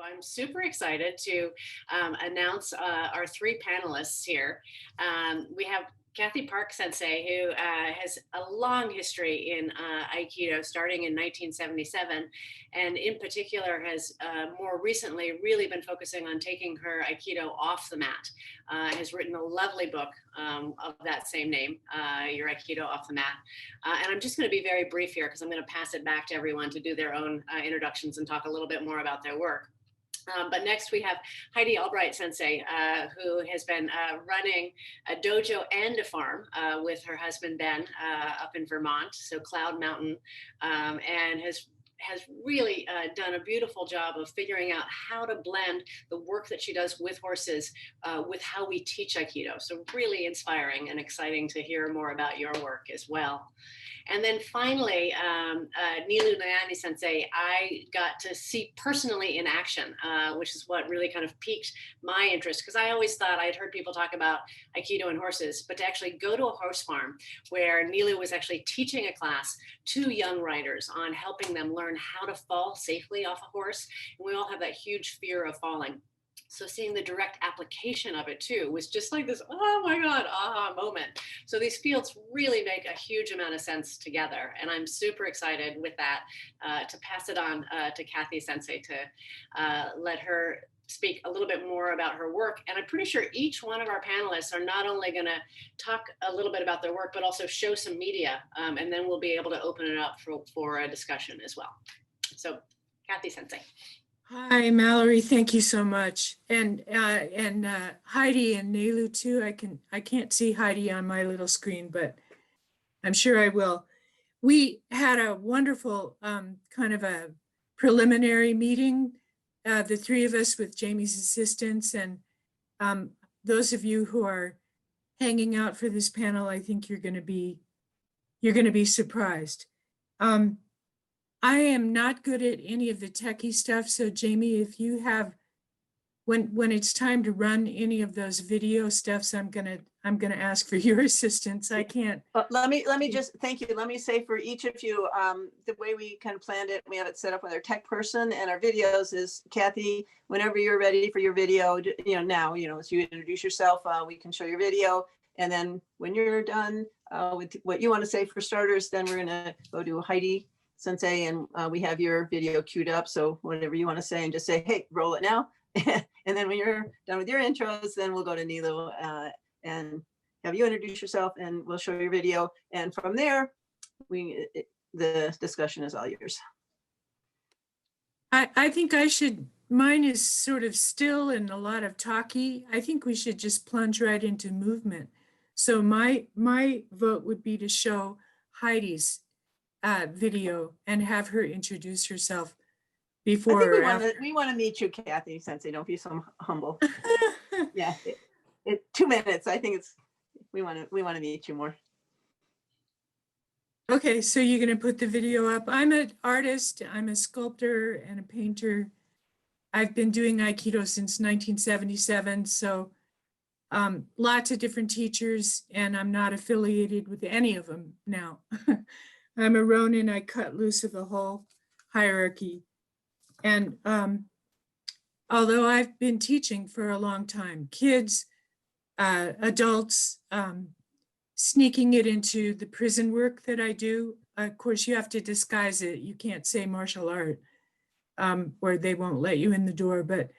I'm super excited to announce our three panelists here. We have Kathy Park Sensei, who has a long history in Aikido, starting in 1977, and in particular has more recently really been focusing on taking her Aikido off the mat. Has written a lovely book of that same name, Your Aikido Off the Mat. And I'm just going to be very brief here because I'm going to pass it back to everyone to do their own introductions and talk a little bit more about their work. But next we have Heidi Albright Sensei, who has been running a dojo and a farm with her husband Ben up in Vermont, so Cloud Mountain, and has really done a beautiful job of figuring out how to blend the work that she does with horses with how we teach Aikido. So really inspiring and exciting to hear more about your work as well. And then finally, Neilu Naini Sensei, I got to see personally in action, which is what really kind of piqued my interest, because I always thought I'd heard people talk about Aikido and horses, but to actually go to a horse farm where Neilu was actually teaching a class to young riders on helping them learn how to fall safely off a horse. And we all have that huge fear of falling. So seeing the direct application of it too was just like this, oh my God, aha moment. So these fields really make a huge amount of sense together. And I'm super excited with that to pass it on to Kathy Sensei to let her speak a little bit more about her work. And I'm pretty sure each one of our panelists are not only going to talk a little bit about their work, but also show some media. And then we'll be able to open it up for a discussion as well. So Kathy Sensei. Hi, Mallory. Thank you so much, and Heidi and Neilu too. I can't see Heidi on my little screen, but I'm sure I will. We had a wonderful kind of a preliminary meeting, the three of us with Jamie's assistants, and those of you who are hanging out for this panel, I think you're going to be surprised. I am not good at any of the techie stuff. So Jamie, if you have, when it's time to run any of those video stuffs, I'm gonna ask for your assistance. I can't. Let me just, thank you. Let me say for each of you, the way we kind of planned it, we have it set up with our tech person and our videos is Kathy, whenever you're ready for your video, now, as you introduce yourself, we can show your video. And then when you're done with what you want to say for starters, then we're gonna go to Heidi Sensei, and we have your video queued up. So whatever you want to say, and just say, hey, roll it now. And then when you're done with your intros, then we'll go to Neilu and have you introduce yourself, and we'll show your video. And from there, the discussion is all yours. I think mine is sort of still and a lot of talky. I think we should just plunge right into movement. So my vote would be to show Heidi's video and have her introduce herself before. I think we want to meet you, Kathy Sensei. Don't be so humble. Yeah, 2 minutes. I think we want to meet you more. Okay, so you're going to put the video up. I'm an artist. I'm a sculptor and a painter. I've been doing Aikido since 1977. So lots of different teachers, and I'm not affiliated with any of them now. I'm a Ronin. I cut loose of the whole hierarchy. And although I've been teaching for a long time, kids, adults, sneaking it into the prison work that I do. Of course, you have to disguise it. You can't say martial art or they won't let you in the door. But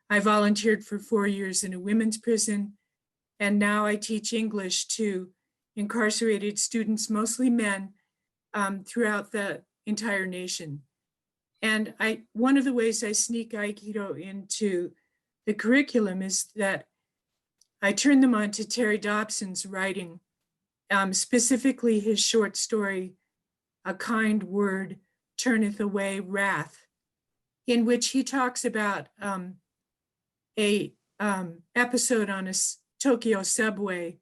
I volunteered for 4 years in a women's prison. And now I teach English to incarcerated students, mostly men, throughout the entire nation. And one of the ways I sneak Aikido into the curriculum is that I turn them on to Terry Dobson's writing, specifically his short story, A Kind Word Turneth Away Wrath, in which he talks about a episode on a Tokyo subway.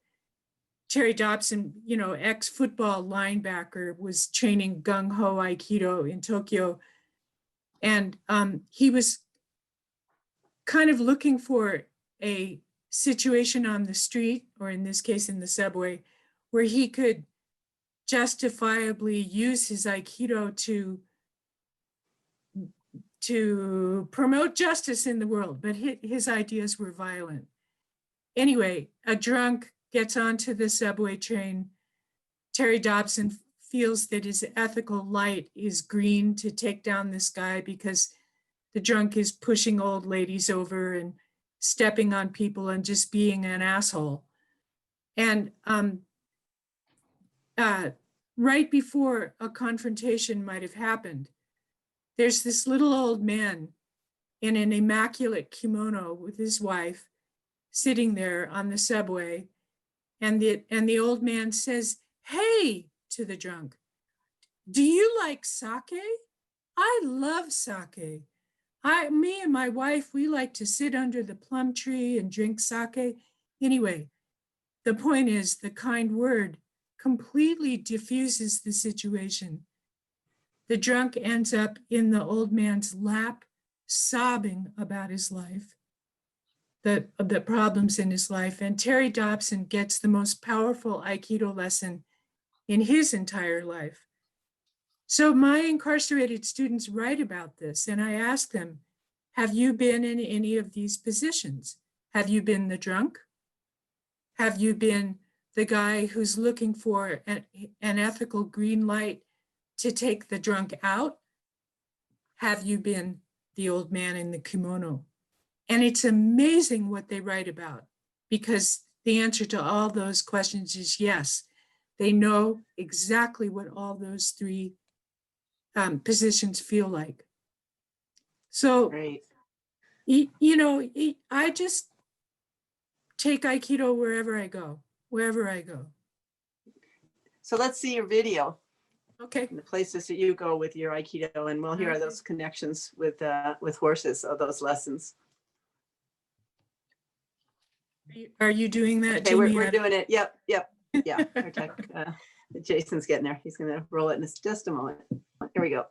Terry Dobson, ex-football linebacker, was training gung-ho Aikido in Tokyo. And he was kind of looking for a situation on the street, or in this case in the subway, where he could justifiably use his Aikido to promote justice in the world, but his ideas were violent. Anyway, a drunk gets onto the subway train. Terry Dobson feels that his ethical light is green to take down this guy because the drunk is pushing old ladies over and stepping on people and just being an asshole. And right before a confrontation might have happened, there's this little old man in an immaculate kimono with his wife sitting there on the subway. And the old man says, "Hey," to the drunk, "do you like sake? I love sake. Me and my wife, we like to sit under the plum tree and drink sake." Anyway, the point is the kind word completely diffuses the situation. The drunk ends up in the old man's lap, sobbing about his life, the problems in his life. And Terry Dobson gets the most powerful Aikido lesson in his entire life. So my incarcerated students write about this, and I ask them, have you been in any of these positions? Have you been the drunk? Have you been the guy who's looking for an ethical green light to take the drunk out? Have you been the old man in the kimono? And it's amazing what they write about, because the answer to all those questions is yes. They know exactly what all those three positions feel like. So, Great. I just take Aikido wherever I go. So let's see your video. Okay. The places that you go with your Aikido, and we'll hear those connections with horses of those lessons. Are you doing that, Okay, Jimmy? we're doing it. Yep. Yeah. Our tech, Jason's getting there. He's going to roll it in just a moment. Here we go.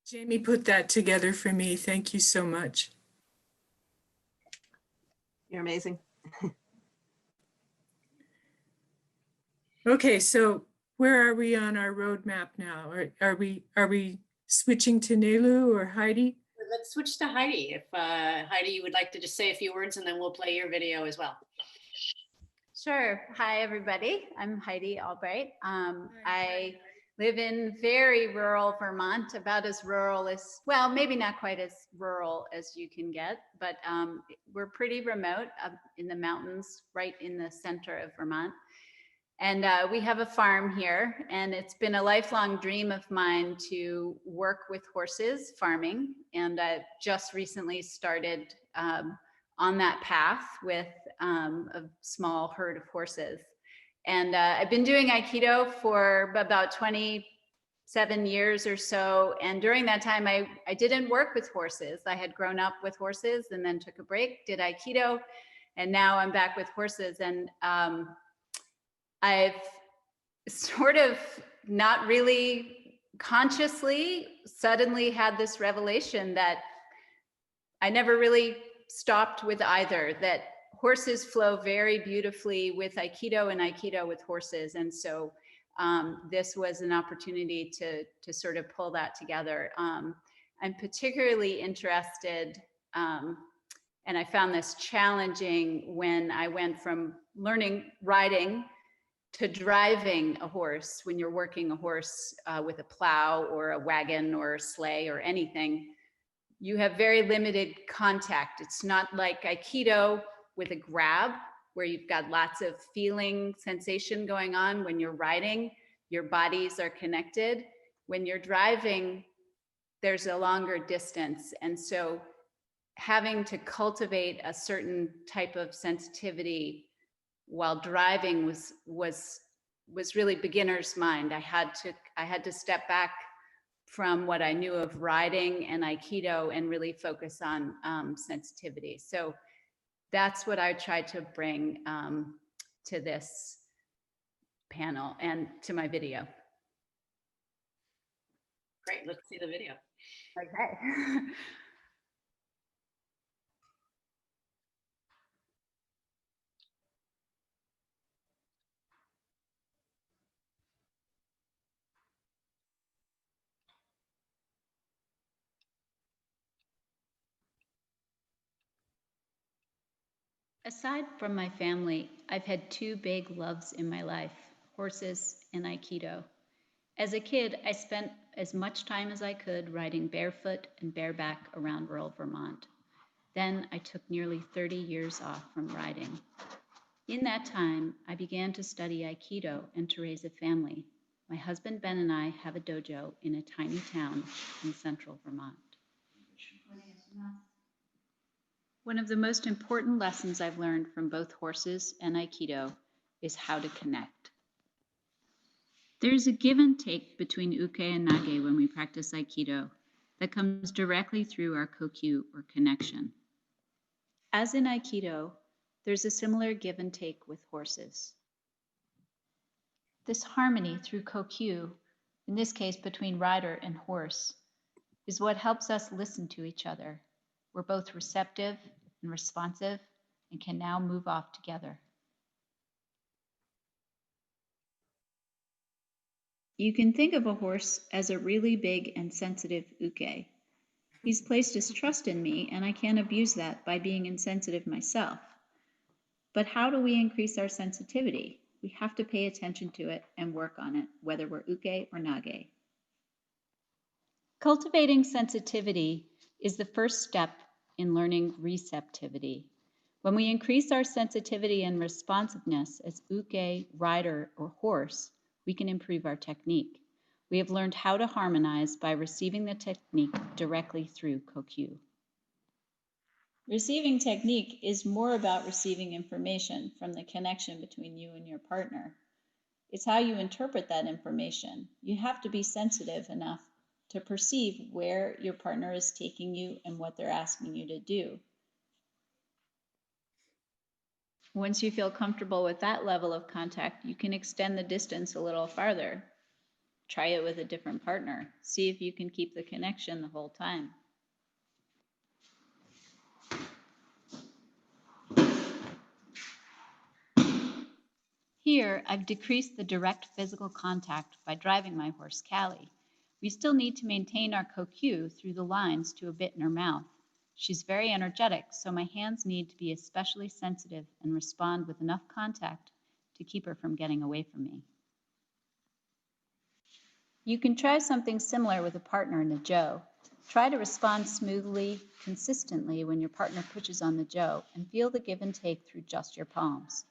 Jamie put that together for me. Thank you so much. You're amazing. Okay, so where are we on our roadmap now? Are we switching to Neilu or Heidi? Let's switch to Heidi. If Heidi, you would like to just say a few words, and then we'll play your video as well. Sure. Hi, everybody. I'm Heidi Albright. I live in very rural Vermont, about as rural as, well, maybe not quite as rural as you can get, but we're pretty remote in the mountains, right in the center of Vermont. And we have a farm here, and it's been a lifelong dream of mine to work with horses farming. And I just recently started on that path with a small herd of horses. And I've been doing Aikido for about 27 years or so. And during that time, I didn't work with horses. I had grown up with horses and then took a break, did Aikido, and now I'm back with horses. And I've sort of not really consciously suddenly had this revelation that I never really stopped with either, that horses flow very beautifully with Aikido and Aikido with horses. And so this was an opportunity to sort of pull that together. I'm particularly interested, and I found this challenging when I went from learning riding to driving a horse. When you're working a horse with a plow or a wagon or a sleigh or anything, you have very limited contact. It's not like Aikido with a grab, where you've got lots of feeling, sensation going on. When you're riding, your bodies are connected. When you're driving, there's a longer distance. And so having to cultivate a certain type of sensitivity while driving was really beginner's mind. I had to step back from what I knew of riding and Aikido and really focus on sensitivity. So that's what I tried to bring to this panel and to my video. Great, let's see the video. Okay. Aside from my family, I've had two big loves in my life, horses and Aikido. As a kid, I spent as much time as I could riding barefoot and bareback around rural Vermont. Then I took nearly 30 years off from riding. In that time, I began to study Aikido and to raise a family. My husband Ben and I have a dojo in a tiny town in central Vermont. One of the most important lessons I've learned from both horses and Aikido is how to connect. There's a give and take between uke and nage when we practice Aikido that comes directly through our kokyu, or connection. As in Aikido, there's a similar give and take with horses. This harmony through kokyu, in this case between rider and horse, is what helps us listen to each other. We're both receptive and responsive and can now move off together. You can think of a horse as a really big and sensitive uke. He's placed his trust in me, and I can't abuse that by being insensitive myself. But how do we increase our sensitivity? We have to pay attention to it and work on it, whether we're uke or nage. Cultivating sensitivity is the first step in learning receptivity. When we increase our sensitivity and responsiveness as uke, rider, or horse, we can improve our technique. We have learned how to harmonize by receiving the technique directly through kokyu. Receiving technique is more about receiving information from the connection between you and your partner. It's how you interpret that information. You have to be sensitive enough to perceive where your partner is taking you and what they're asking you to do. Once you feel comfortable with that level of contact, you can extend the distance a little farther. Try it with a different partner. See if you can keep the connection the whole time. Here, I've decreased the direct physical contact by driving my horse, Callie. We still need to maintain our kokyu through the lines to a bit in her mouth. She's very energetic, so my hands need to be especially sensitive and respond with enough contact to keep her from getting away from me. You can try something similar with a partner in a jo. Try to respond smoothly, consistently when your partner pushes on the jo, and feel the give and take through just your palms.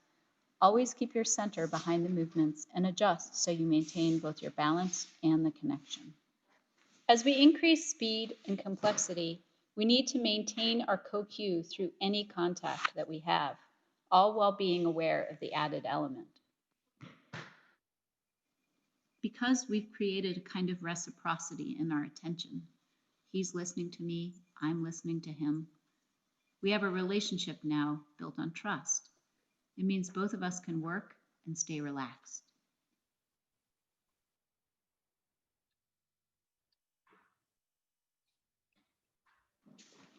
Always keep your center behind the movements and adjust so you maintain both your balance and the connection. As we increase speed and complexity, we need to maintain our co-cue through any contact that we have, all while being aware of the added element. Because we've created a kind of reciprocity in our attention. He's listening to me, I'm listening to him. We have a relationship now built on trust. It means both of us can work and stay relaxed.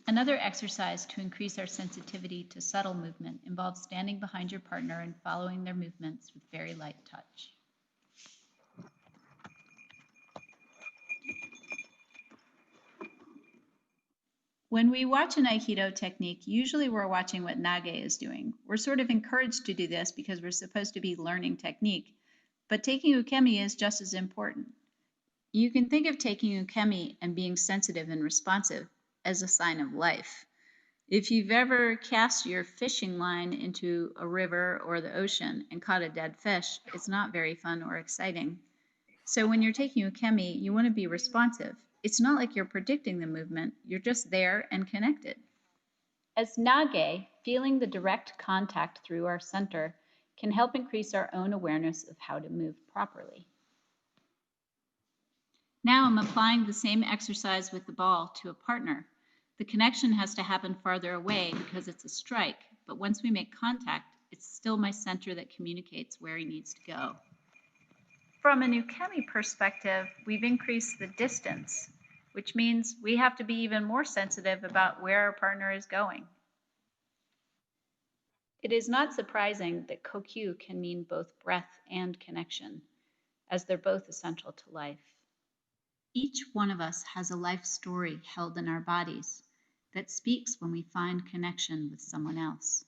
Another exercise to increase our sensitivity to subtle movement involves standing behind your partner and following their movements with very light touch. When we watch an Aikido technique, usually we're watching what Nage is doing. We're sort of encouraged to do this because we're supposed to be learning technique, but taking ukemi is just as important. You can think of taking ukemi and being sensitive and responsive as a sign of life. If you've ever cast your fishing line into a river or the ocean and caught a dead fish, it's not very fun or exciting. So when you're taking ukemi, you want to be responsive. It's not like you're predicting the movement, you're just there and connected. As Nage, feeling the direct contact through our center can help increase our own awareness of how to move properly. Now I'm applying the same exercise with the ball to a partner. The connection has to happen farther away because it's a strike, but once we make contact, it's still my center that communicates where he needs to go. From an ukemi perspective, we've increased the distance, which means we have to be even more sensitive about where our partner is going. It is not surprising that kokyu can mean both breath and connection, as they're both essential to life. Each one of us has a life story held in our bodies that speaks when we find connection with someone else.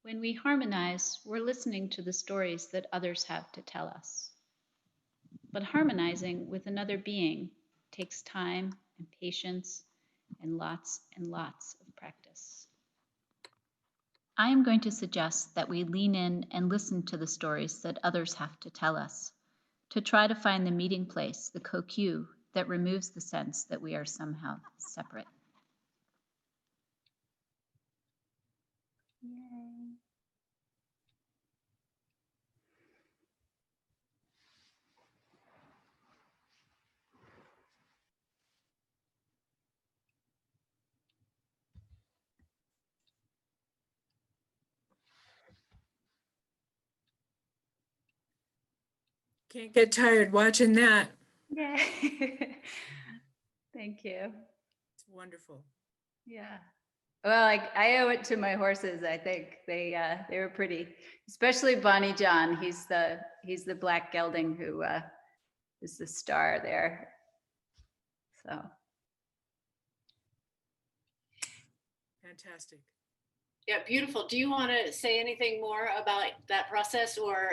When we harmonize, we're listening to the stories that others have to tell us. But harmonizing with another being takes time and patience and lots of practice. I am going to suggest that we lean in and listen to the stories that others have to tell us, to try to find the meeting place, the kokyu, that removes the sense that we are somehow separate. Yay. Can't get tired watching that. Yay. Thank you. It's wonderful. Yeah. Well, I owe it to my horses. I think they were pretty, especially Bonnie John. He's the black gelding who is the star there. So Fantastic. Yeah, beautiful. Do you want to say anything more about that process, or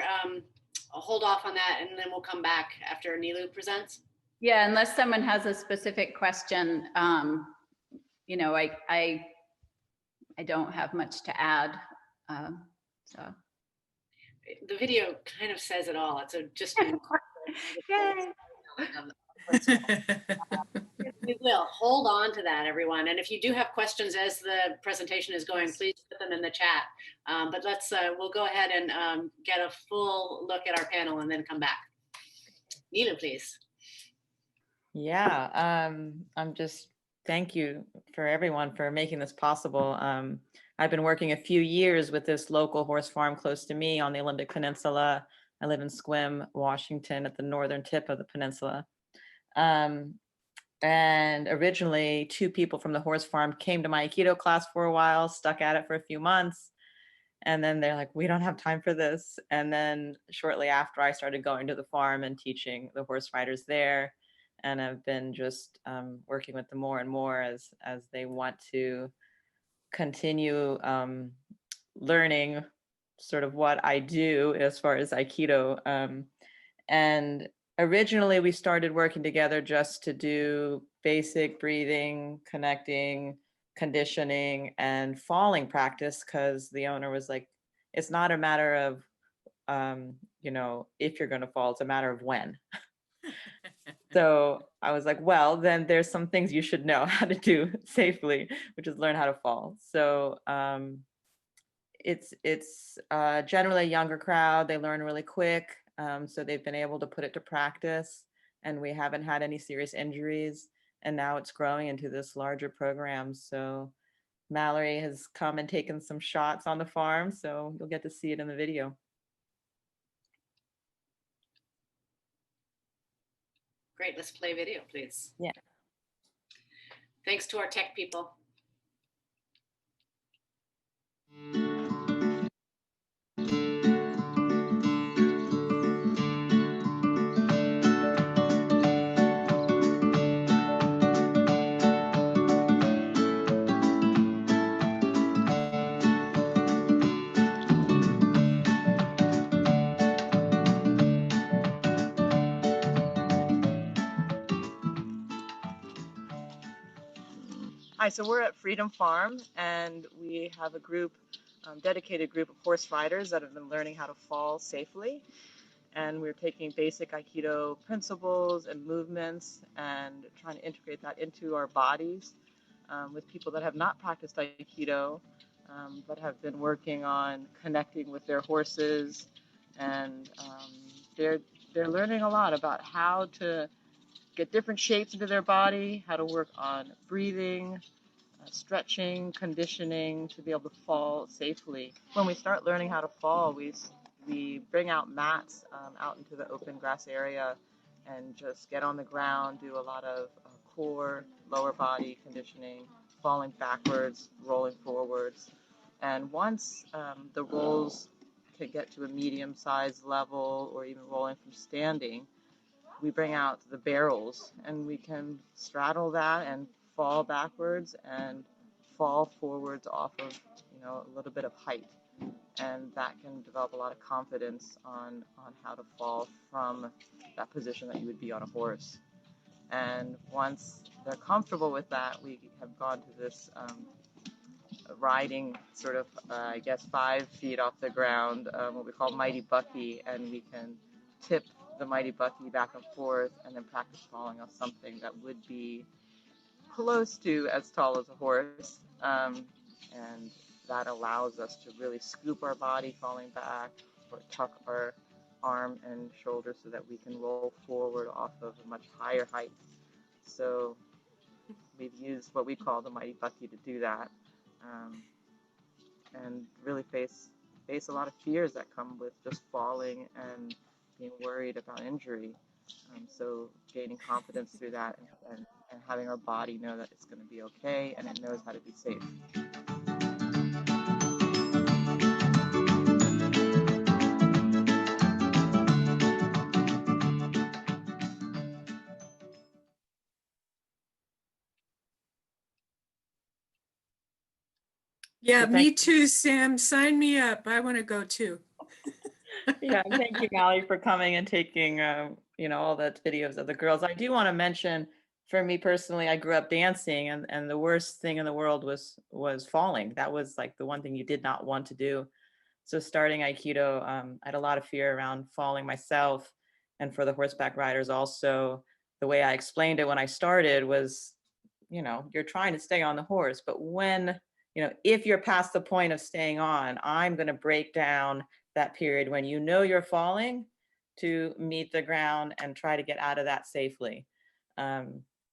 I'll hold off on that and then we'll come back after Neilu presents? yeah, unless someone has a specific question, you know, I don't have much to add. So the video kind of says it all. It's just yay. We will hold on to that, everyone. And if you do have questions as the presentation is going, please put them in the chat. But we'll go ahead and get a full look at our panel and then come back. Neilu, please. Yeah, thank you for everyone for making this possible. I've been working a few years with this local horse farm close to me on the Olympic Peninsula. I live in Sequim, Washington, at the northern tip of the peninsula. And originally 2 people from the horse farm came to my Aikido class for a while, stuck at it for a few months. And then they're like, we don't have time for this. And then shortly after, I started going to the farm and teaching the horse riders there. And I've been just working with them more and more as they want to continue learning sort of what I do as far as Aikido. And originally we started working together just to do basic breathing, connecting, conditioning, and falling practice, because the owner was like, it's not a matter of, if you're going to fall, it's a matter of when. So I was like, well, then there's some things you should know how to do safely, which is learn how to fall. So it's generally a younger crowd. They learn really quick. So they've been able to put it to practice, and we haven't had any serious injuries. And now it's growing into this larger program. So Mallory has come and taken some shots on the farm, so you'll get to see it in the video. Great, let's play video, please. Yeah. Thanks to our tech people. Hi, so we're at Freedom Farm, and we have a group, dedicated group of horse riders that have been learning how to fall safely. And we're taking basic Aikido principles and movements and trying to integrate that into our bodies with people that have not practiced Aikido, but have been working on connecting with their horses. And they're learning a lot about how to get different shapes into their body, how to work on breathing, stretching, conditioning to be able to fall safely. When we start learning how to fall, we bring out mats out into the open grass area and just get on the ground, do a lot of core, lower body conditioning, falling backwards, rolling forwards. And once the rolls can get to a medium-sized level or even rolling from standing, we bring out the barrels and we can straddle that and fall backwards and fall forwards off of, a little bit of height. And that can develop a lot of confidence on how to fall from that position that you would be on a horse. And once they're comfortable with that, we have gone to this riding sort of, 5 feet off the ground, what we call Mighty Bucky, and we can tip the Mighty Bucky back and forth and then practice falling off something that would be close to as tall as a horse. And that allows us to really scoop our body falling back or tuck our arm and shoulder so that we can roll forward off of a much higher height. So we've used what we call the Mighty Bucky to do that, and really face a lot of fears that come with just falling and being worried about injury. So gaining confidence through that and having our body know that it's going to be okay and it knows how to be safe. Yeah, So me too, Sam. Sign me up. I want to go too. Yeah, thank you, Mallory, for coming and taking, all the videos of the girls. I do want to mention, for me personally, I grew up dancing, and the worst thing in the world was falling. That was like the one thing you did not want to do. So starting Aikido, I had a lot of fear around falling myself, and for the horseback riders also. The way I explained it when I started was, you're trying to stay on the horse, but when, if you're past the point of staying on, I'm going to break down that period when you're falling to meet the ground and try to get out of that safely.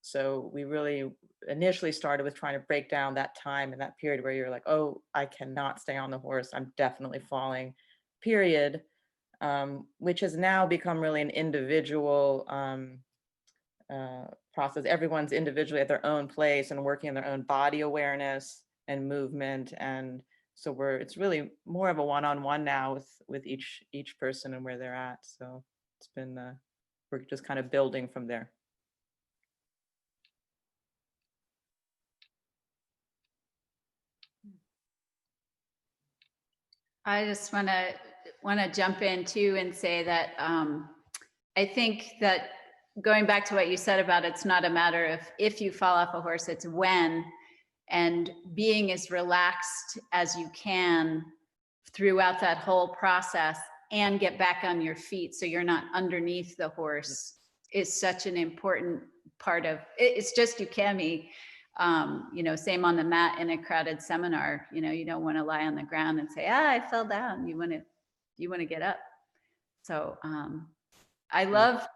So we really initially started with trying to break down that time and that period where you're like, oh, I cannot stay on the horse. I'm definitely falling, period, which has now become really an individual process. Everyone's individually at their own place and working on their own body awareness and movement. And so it's really more of a one-on-one now with each person and where they're at. So it's been, we're just kind of building from there. I just want to jump in too and say that I think that going back to what you said about it's not a matter of if you fall off a horse, it's when, and being as relaxed as you can throughout that whole process and get back on your feet so you're not underneath the horse is such an important part of it. It's just ukemi. You know, same on the mat in a crowded seminar. You know, you don't want to lie on the ground and say, I fell down. You want to get up. So I love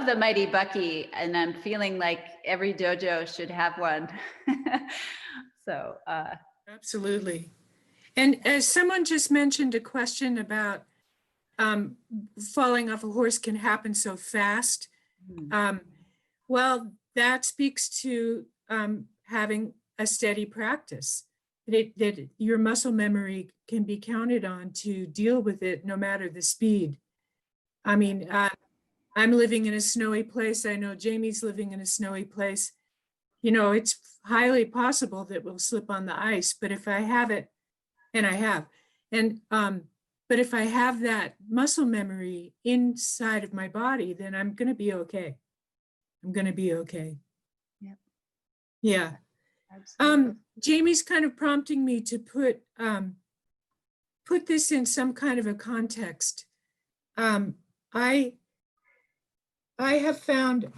the Mighty Bucky, and I'm feeling like every dojo should have one. So Absolutely. And as someone just mentioned a question about falling off a horse can happen so fast. Well, that speaks to having a steady practice, that your muscle memory can be counted on to deal with it no matter the speed. I mean, I'm living in a snowy place. I know Jamie's living in a snowy place. You know, it's highly possible that we'll slip on the ice, but if I have it, and I have, but if I have that muscle memory inside of my body, then I'm going to be okay. I'm going to be okay. Yep. Yeah. Absolutely. Jamie's kind of prompting me to put this in some kind of a context. I have found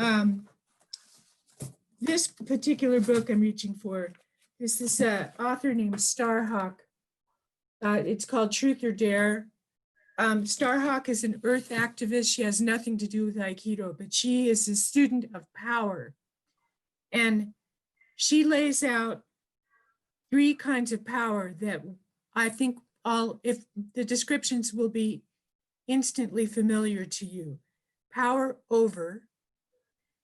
this particular book I'm reaching for. There's this author named Starhawk. It's called Truth or Dare. Starhawk is an earth activist. She has nothing to do with Aikido, but she is a student of power. And she lays out 3 kinds of power that I think if the descriptions will be instantly familiar to you. Power over,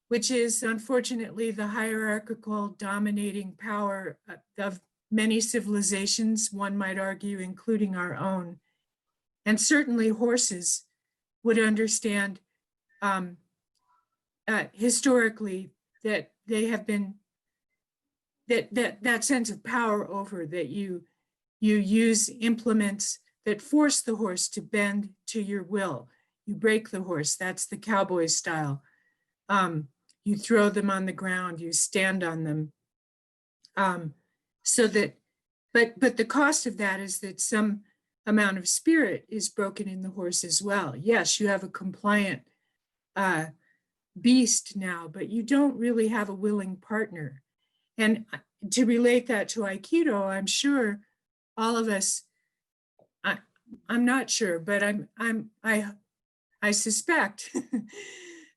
which is unfortunately the hierarchical dominating power of many civilizations, one might argue, including our own. And certainly horses would understand historically that they have been, that sense of power over, that you use implements that force the horse to bend to your will. You break the horse, that's the cowboy style. You throw them on the ground, you stand on them. So that, but the cost of that is that some amount of spirit is broken in the horse as well. Yes, you have a compliant beast now, but you don't really have a willing partner. And to relate that to Aikido, I'm sure all of us, I'm not sure, but I suspect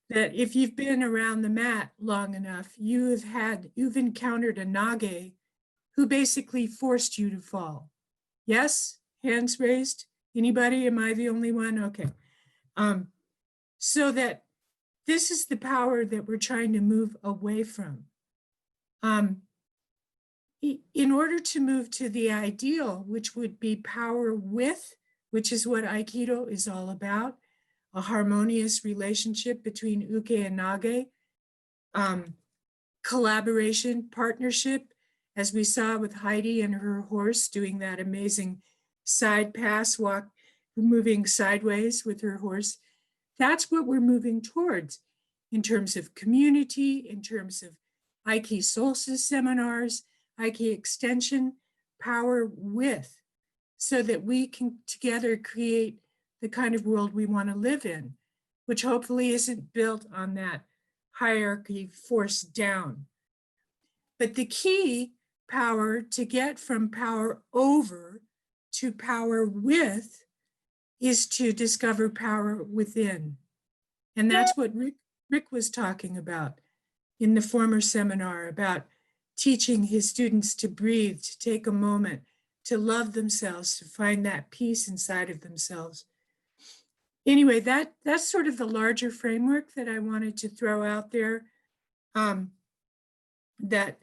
that if you've been around the mat long enough, you've encountered a nage who basically forced you to fall. Yes? Hands raised? Anybody? Am I the only one? Okay. So that this is the power that we're trying to move away from. In order to move to the ideal, which would be power with, which is what Aikido is all about, a harmonious relationship between uke and nage, collaboration, partnership, as we saw with Heidi and her horse doing that amazing side pass walk, moving sideways with her horse. That's what we're moving towards in terms of community, in terms of Aiki Solstice seminars, Aiki extension, power with, so that we can together create the kind of world we want to live in, which hopefully isn't built on that hierarchy forced down. But the key power to get from power over to power with is to discover power within. And that's what Rick was talking about in the former seminar, about teaching his students to breathe, to take a moment, to love themselves, to find that peace inside of themselves. Anyway, that's sort of the larger framework that I wanted to throw out there, that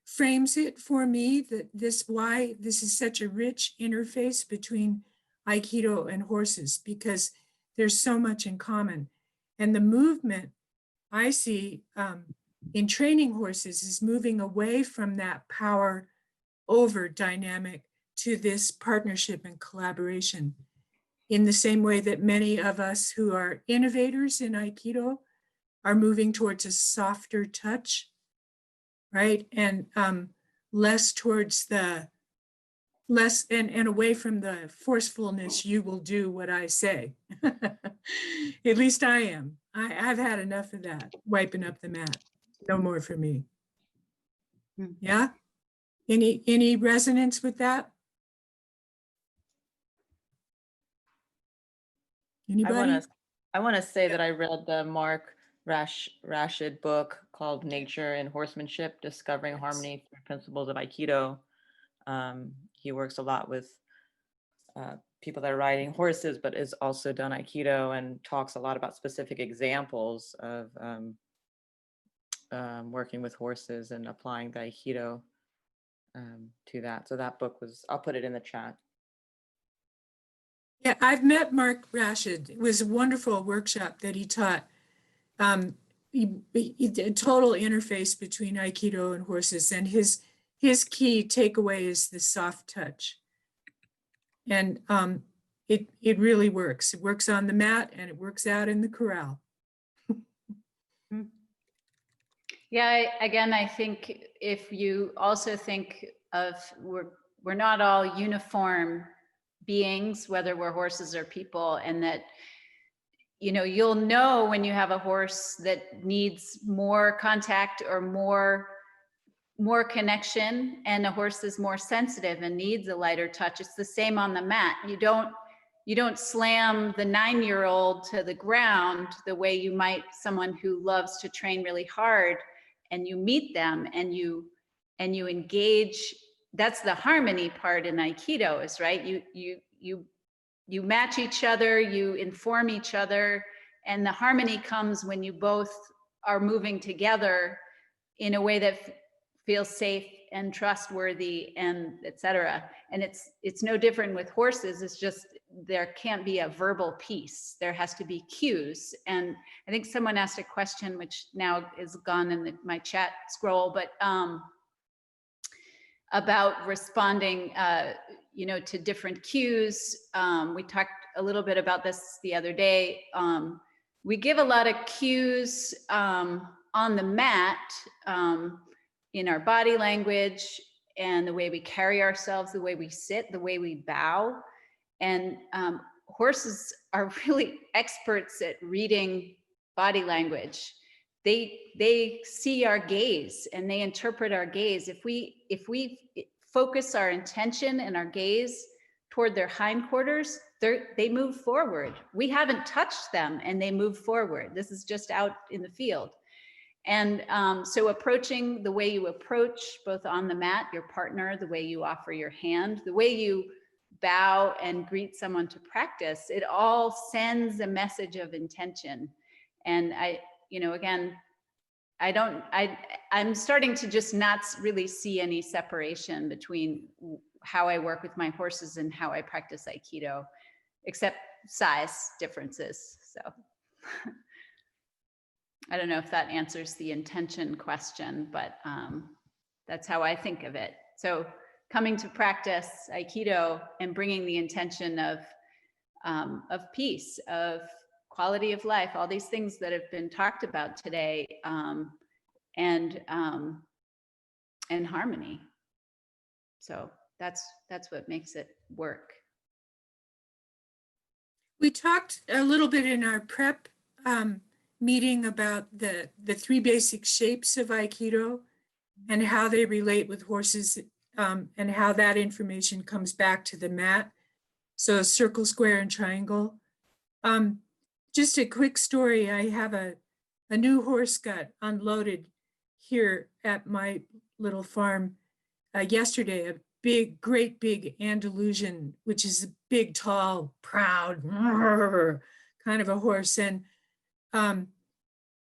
frames it for me, that why this is such a rich interface between Aikido and horses, because there's so much in common. And the movement I see in training horses is moving away from that power over dynamic to this partnership and collaboration. in the same way that many of us who are innovators in Aikido are moving towards a softer touch, right? And less towards the, less and away from the forcefulness, you will do what I say. At least I am. I've had enough of that, wiping up the mat. No more for me. Yeah? Any resonance with that? Anybody? I want to say that I read the Mark Rashid book called Nature and Horsemanship, Discovering Harmony Through Principles of Aikido. He works a lot with people that are riding horses, but has also done Aikido and talks a lot about specific examples of working with horses and applying the Aikido to that. So that book was, I'll put it in the chat. Yeah, I've met Mark Rashid. It was a wonderful workshop that he taught. He did a total interface between Aikido and horses, and his key takeaway is the soft touch. And it really works. It works on the mat and it works out in the corral. Yeah, again, I think if you also think of, we're not all uniform beings, whether we're horses or people, and that, you know, you'll know when you have a horse that needs more contact or more connection, and a horse is more sensitive and needs a lighter touch. It's the same on the mat. You don't slam the 9-year-old to the ground the way you might someone who loves to train really hard, and you meet them and you engage. That's the harmony part in Aikido, is right. You match each other, you inform each other, and the harmony comes when you both are moving together in a way that feels safe and trustworthy, and etc. And it's no different with horses. It's just there can't be a verbal piece. There has to be cues. And I think someone asked a question, which now is gone in my chat scroll, but about responding, you know, to different cues. We talked a little bit about this the other day. We give a lot of cues on the mat, in our body language and the way we carry ourselves, the way we sit, the way we bow. And horses are really experts at reading body language. They see our gaze and they interpret our gaze. If we focus our intention and our gaze toward their hindquarters, they move forward. We haven't touched them and they move forward. This is just out in the field. And so approaching the way you approach both on the mat, your partner, the way you offer your hand, the way you bow and greet someone to practice, it all sends a message of intention. And again, I'm starting to just not really see any separation between how I work with my horses and how I practice Aikido, except size differences. So I don't know if that answers the intention question, but that's how I think of it. So coming to practice Aikido and bringing the intention of peace, of quality of life, all these things that have been talked about today, and harmony. So that's what makes it work. We talked a little bit in our prep meeting about the 3 basic shapes of Aikido and how they relate with horses, and how that information comes back to the mat. So circle, square, and triangle. Just a quick story. I have a new horse got unloaded here at my little farm yesterday, a great big Andalusian, which is a big, tall, proud kind of a horse. And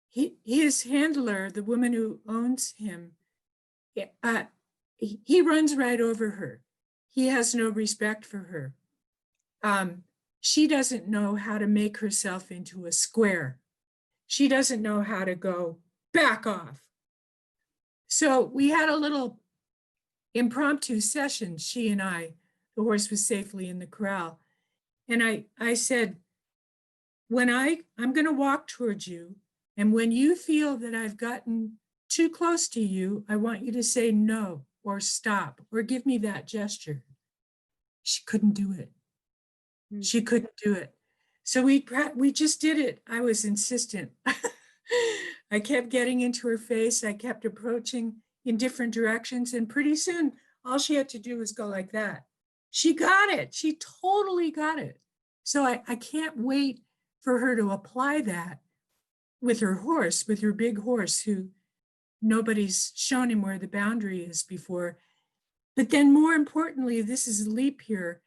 his handler, the woman who owns him, he runs right over her. He has no respect for her. She doesn't know how to make herself into a square. She doesn't know how to go back off. So we had a little impromptu session, she and I. The horse was safely in the corral. And I said, I'm going to walk towards you. And when you feel that I've gotten too close to you, I want you to say no or stop or give me that gesture. She couldn't do it. She couldn't do it. So we just did it. I was insistent. I kept getting into her face. I kept approaching in different directions. And pretty soon, all she had to do was go like that. She got it. She totally got it. So I can't wait for her to apply that with her horse, with her big horse, who nobody's shown him where the boundary is before. But then more importantly, this is a leap here.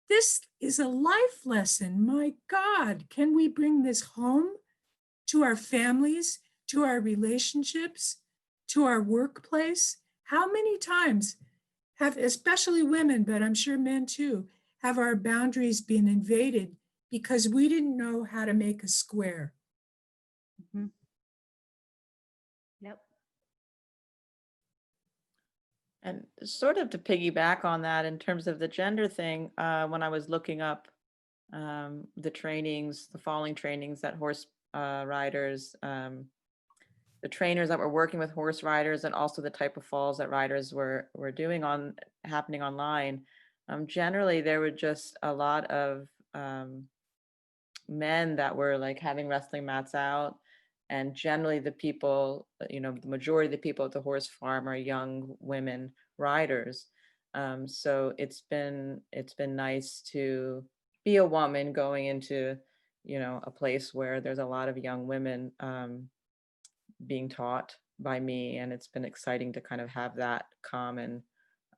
This is a life lesson. My God, can we bring this home to our families, to our relationships, to our workplace? How many times have, especially women, but I'm sure men too, have our boundaries been invaded because we didn't know how to make a square? Mm-hmm. Yep. And sort of to piggyback on that in terms of the gender thing, when I was looking up the trainings, the falling trainings that horse riders, the trainers that were working with horse riders, and also the type of falls that riders were doing happening online, generally there were just a lot of men that were like having wrestling mats out. And generally the people, the majority of the people at the horse farm are young women riders. So it's been nice to be a woman going into, a place where there's a lot of young women being taught by me. And it's been exciting to kind of have that common,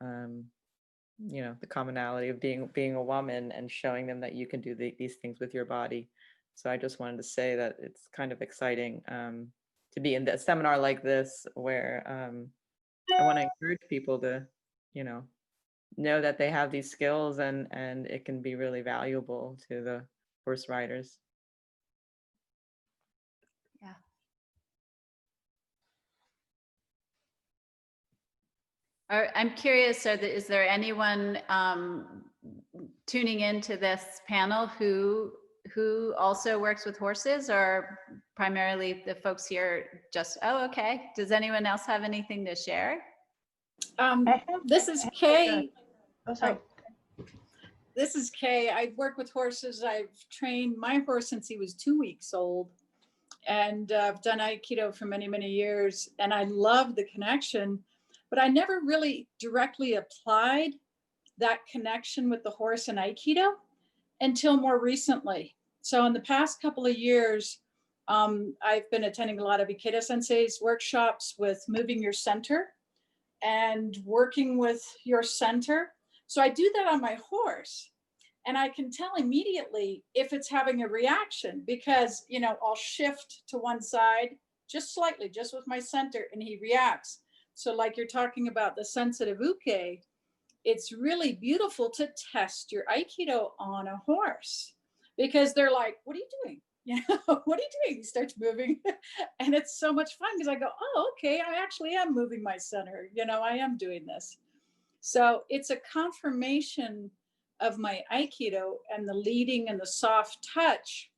the commonality of being a woman and showing them that you can do these things with your body. So I just wanted to say that it's kind of exciting to be in a seminar like this, where I want to encourage people to, know that they have these skills and it can be really valuable to the horse riders. Yeah. I'm curious, is there anyone tuning into this panel who also works with horses, or primarily the folks here just, oh, okay. Does anyone else have anything to share? This is Kay. Oh, sorry. This is Kay. I've worked with horses. I've trained my horse since he was 2 weeks old. And I've done Aikido for many, many years. And I love the connection, but I never really directly applied that connection with the horse in Aikido until more recently. So in the past couple of years, I've been attending a lot of Aikido Sensei's workshops with moving your center and working with your center. So I do that on my horse, and I can tell immediately if it's having a reaction, because, I'll shift to one side just slightly, just with my center, and he reacts. So like you're talking about the sensitive uke, it's really beautiful to test your Aikido on a horse, because they're like, what are you doing? What are you doing? He starts moving. And it's so much fun because I go, oh, okay, I actually am moving my center. I am doing this. So it's a confirmation of my Aikido, and the leading and the soft touch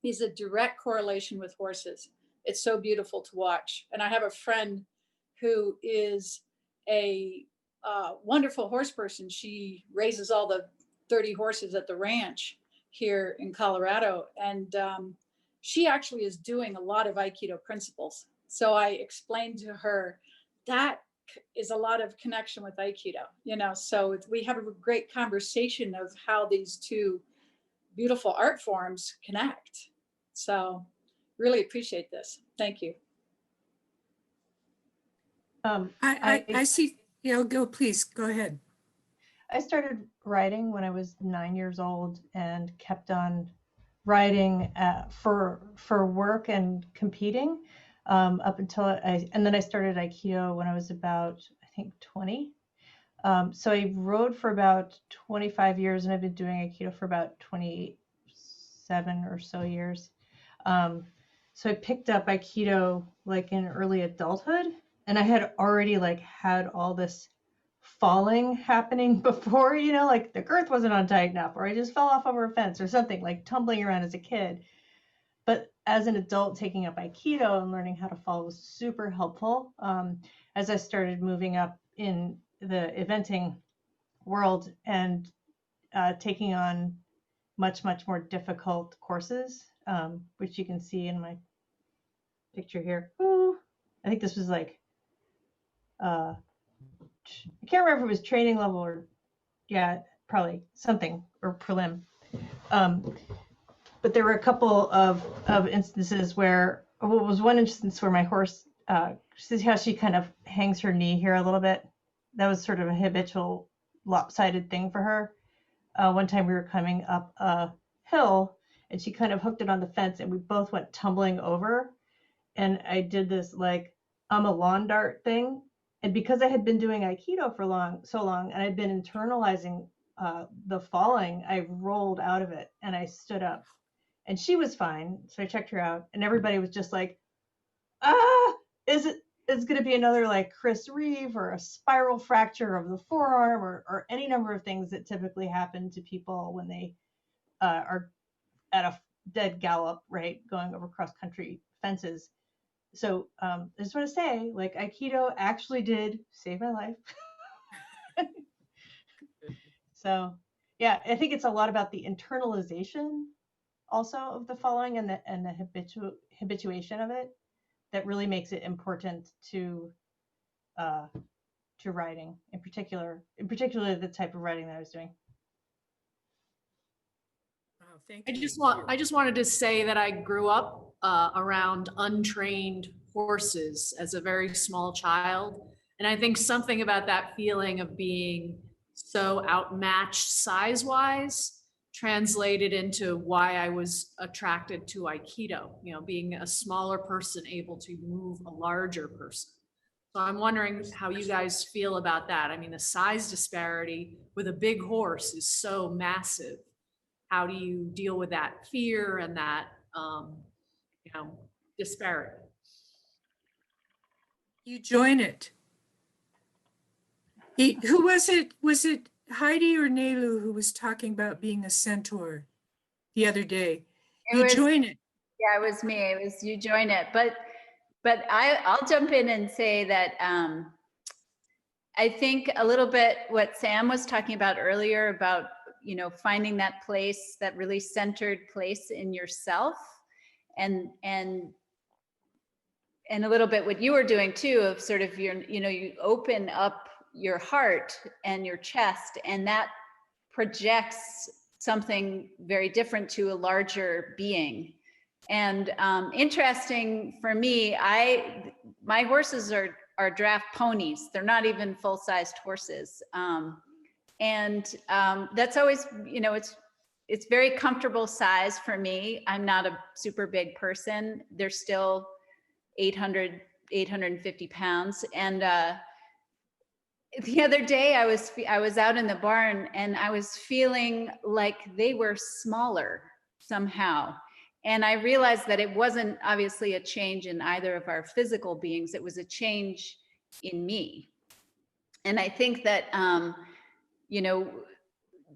is a direct correlation with horses. It's so beautiful to watch. And I have a friend who is a wonderful horse person. She raises all the 30 horses at the ranch here in Colorado. And she actually is doing a lot of Aikido principles. So I explained to her that is a lot of connection with Aikido, so we have a great conversation of how these two beautiful art forms connect. So really appreciate this. Thank you. I see, please go ahead. I started riding when I was 9 years old and kept on riding for work and competing up until and then I started Aikido when I was about, I think, 20. So I rode for about 25 years, and I've been doing Aikido for about 27 or so years. So I picked up Aikido like in early adulthood, and I had already had all this falling happening before, you know, like the girth wasn't on tight enough, or I just fell off over a fence or something, like tumbling around as a kid. But as an adult, taking up Aikido and learning how to fall was super helpful. As I started moving up in the eventing world and taking on much more difficult courses, which you can see in my picture here. Ooh, I think this was like, I can't remember if it was training level or, yeah, probably something, or prelim. But there were a couple of instances where, well, was one instance where my horse, see how she kind of hangs her knee here a little bit? That was sort of a habitual lopsided thing for her. One time we were coming up a hill and she kind of hooked it on the fence and we both went tumbling over. And I did this like, I'm a lawn dart thing. And because I had been doing Aikido for so long, and I'd been internalizing the falling, I rolled out of it and I stood up. And she was fine, so I checked her out, and everybody was just like, is going to be another like Chris Reeve or a spiral fracture of the forearm or any number of things that typically happen to people when they are at a dead gallop, right, going over cross-country fences. So I just want to say, like, Aikido actually did save my life. So yeah, I think it's a lot about the internalization also of the following and the habituation of it that really makes it important to writing, in particular the type of writing that I was doing. Oh, thank you. I just wanted to say that I grew up around untrained horses as a very small child. And I think something about that feeling of being so outmatched size-wise translated into why I was attracted to Aikido, you know, being a smaller person able to move a larger person. So I'm wondering how you guys feel about that. I mean, the size disparity with a big horse is so massive. How do you deal with that fear and that, you know, disparity? You join it. Who was it? Was it Heidi or Neilu who was talking about being a centaur the other day? Join it. Yeah, it was me. It was you join it. But I'll jump in and say that I think a little bit what Sam was talking about earlier about, you know, finding that place, that really centered place in yourself, and a little bit what you were doing too, of sort of your, you know, you open up your heart and your chest, and that projects something very different to a larger being. And interesting for me, my horses are draft ponies. They're not even full-sized horses. That's always, you know, it's very comfortable size for me. I'm not a super big person. They're still 850 pounds. And the other day I was out in the barn and I was feeling like they were smaller somehow. And I realized that it wasn't obviously a change in either of our physical beings. It was a change in me. And I think that, you know,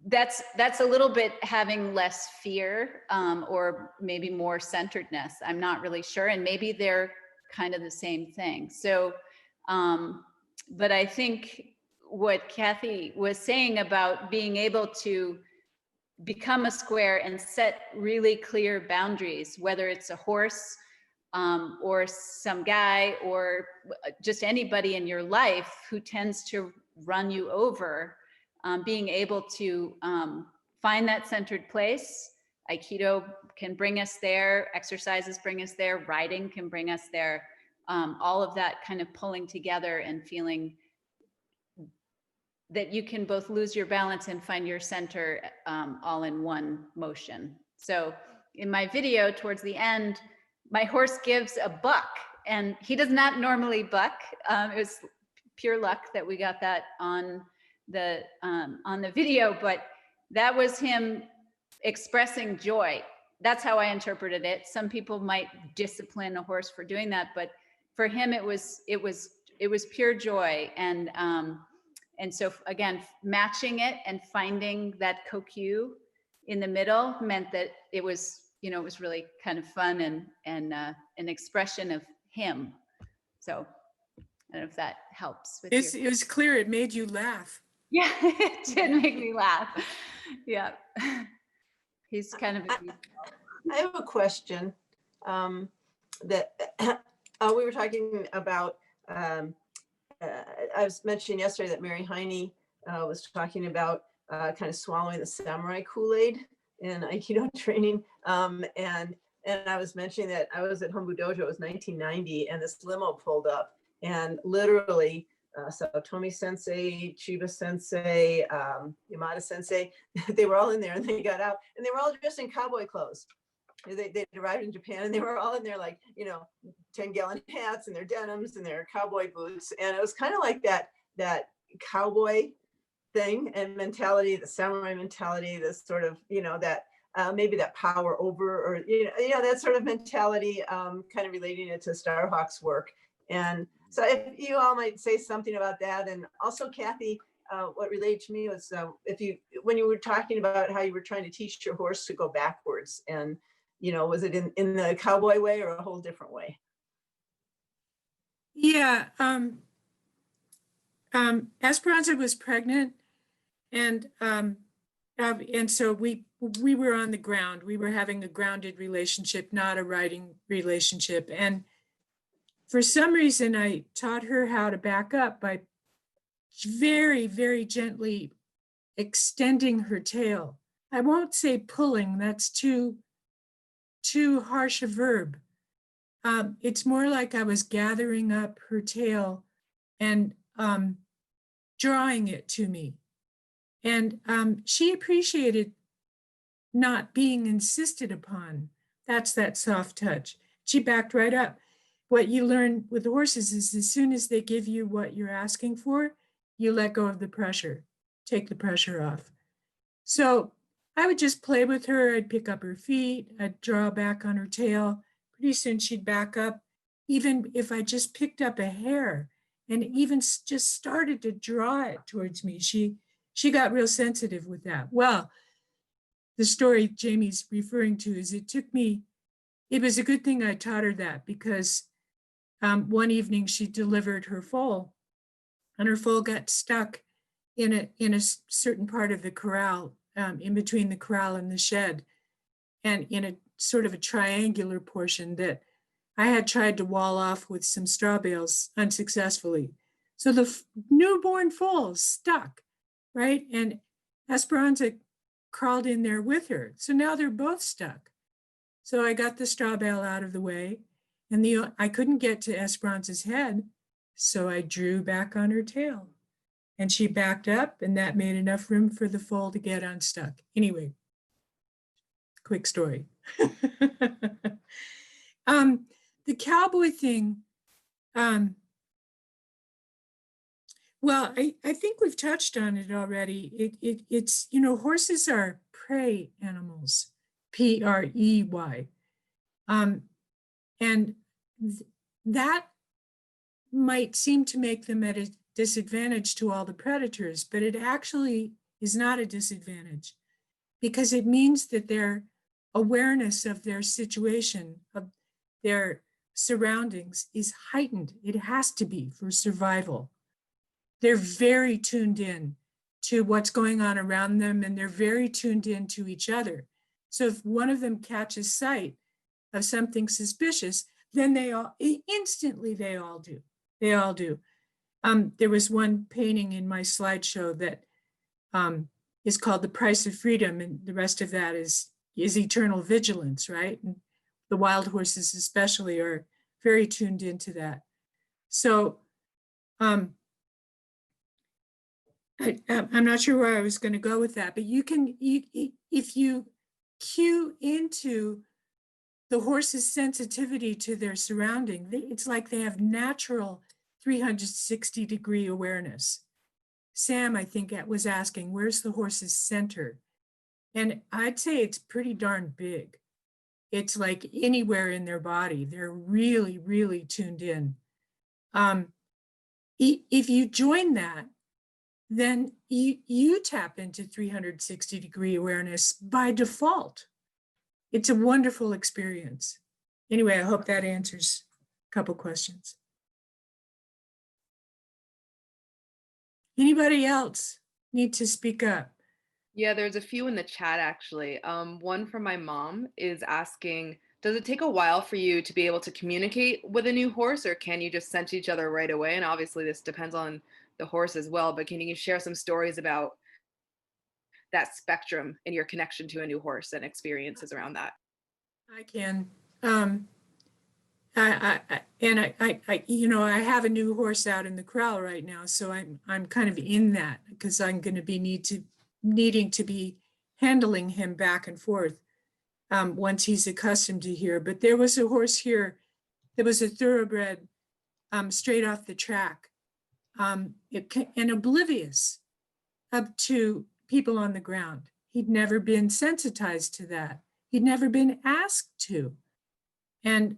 that's a little bit having less fear, or maybe more centeredness. I'm not really sure. And maybe they're kind of the same thing. So, but I think what Kathy was saying about being able to become a square and set really clear boundaries, whether it's a horse or some guy or just anybody in your life who tends to run you over, being able to find that centered place. Aikido can bring us there, exercises bring us there, riding can bring us there. All of that kind of pulling together and feeling that you can both lose your balance and find your center all in one motion. So in my video towards the end, my horse gives a buck, and he does not normally buck. It was pure luck that we got that on the video, but that was him expressing joy. That's how I interpreted it. Some people might discipline a horse for doing that, but for him it was pure joy. And And so again, matching it and finding that kokyu in the middle meant that it was, you know, it was really kind of fun and an expression of him. So I don't know if that helps with It was clear it made you laugh. Yeah, it did make me laugh. Yeah. He's kind of I have a question that we were talking about. I was mentioning yesterday that Mary Heine was talking about kind of swallowing the samurai Kool-Aid in Aikido training. And I was mentioning that I was at Hombu Dojo, it was 1990, and this limo pulled up, and literally, so Tomi Sensei, Chiba Sensei, Yamada Sensei, they were all in there, and they got out, and they were all dressed in cowboy clothes. They arrived in Japan, and they were all in their, like, you know, 10-gallon hats and their denims and their cowboy boots. And it was kind of like that cowboy thing and mentality, the samurai mentality, this sort of, you know, that maybe that power over, or, you know, that sort of mentality, kind of relating it to Starhawk's work. And so if you all might say something about that. And also, Kathy, what related to me was when you were talking about how you were trying to teach your horse to go backwards, and, you know, was it in the cowboy way or a whole different way? Yeah. Esperanza was pregnant, and so we were on the ground. We were having a grounded relationship, not a riding relationship. And for some reason, I taught her how to back up by very, very gently extending her tail. I won't say pulling, that's too harsh a verb. It's more like I was gathering up her tail and drawing it to me. And she appreciated not being insisted upon. That's that soft touch. She backed right up. What you learn with horses is as soon as they give you what you're asking for, you let go of the pressure, take the pressure off. So I would just play with her. I'd pick up her feet. I'd draw back on her tail. Pretty soon she'd back up. Even if I just picked up a hair and even just started to draw it towards me, she got real sensitive with that. Well, the story Jamie's referring to is it was a good thing I taught her that, because one evening she delivered her foal, and her foal got stuck in a certain part of the corral, in between the corral and the shed, and in a sort of a triangular portion that I had tried to wall off with some straw bales unsuccessfully. So the newborn foal stuck, right? And Esperanza crawled in there with her. So now they're both stuck. So I got the straw bale out of the way, and I couldn't get to Esperanza's head, so I drew back on her tail. And she backed up, and that made enough room for the foal to get unstuck. Anyway, quick story. The cowboy thing, well, I think we've touched on it already. It's, you know, horses are prey animals, P-R-E-Y. And that might seem to make them at a disadvantage to all the predators, but it actually is not a disadvantage, because it means that their awareness of their situation, of their surroundings, is heightened. It has to be for survival. They're very tuned in to what's going on around them, and they're very tuned in to each other. So if one of them catches sight of something suspicious, then they all do. They all do. There was one painting in my slideshow that is called The Price of Freedom, and the rest of that is eternal vigilance, right? And the wild horses especially are very tuned into that. So I'm not sure where I was going to go with that, but if you cue into the horse's sensitivity to their surrounding, it's like they have natural 360-degree awareness. Sam, I think, was asking, where's the horse's center? And I'd say it's pretty darn big. It's like anywhere in their body. They're really, really tuned in. If you join that, then you tap into 360-degree awareness by default. It's a wonderful experience. Anyway, I hope that answers a couple questions. Anybody else need to speak up? Yeah, there's a few in the chat actually. One from my mom is asking, does it take a while for you to be able to communicate with a new horse, or can you just sense each other right away? And obviously this depends on the horse as well, but can you share some stories about that spectrum in your connection to a new horse and experiences around that? I can. You know, I have a new horse out in the corral right now, so I'm kind of in that because I'm going to be needing to be handling him back and forth once he's accustomed to here. But there was a horse here that was a thoroughbred straight off the track, and oblivious up to people on the ground. He'd never been sensitized to that. He'd never been asked to. And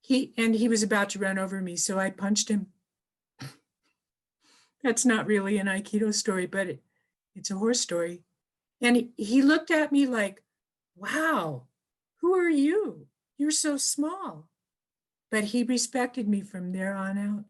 he was about to run over me, so I punched him. That's not really an Aikido story, but it's a horse story. And he looked at me like, wow, who are you? You're so small. But he respected me from there on out.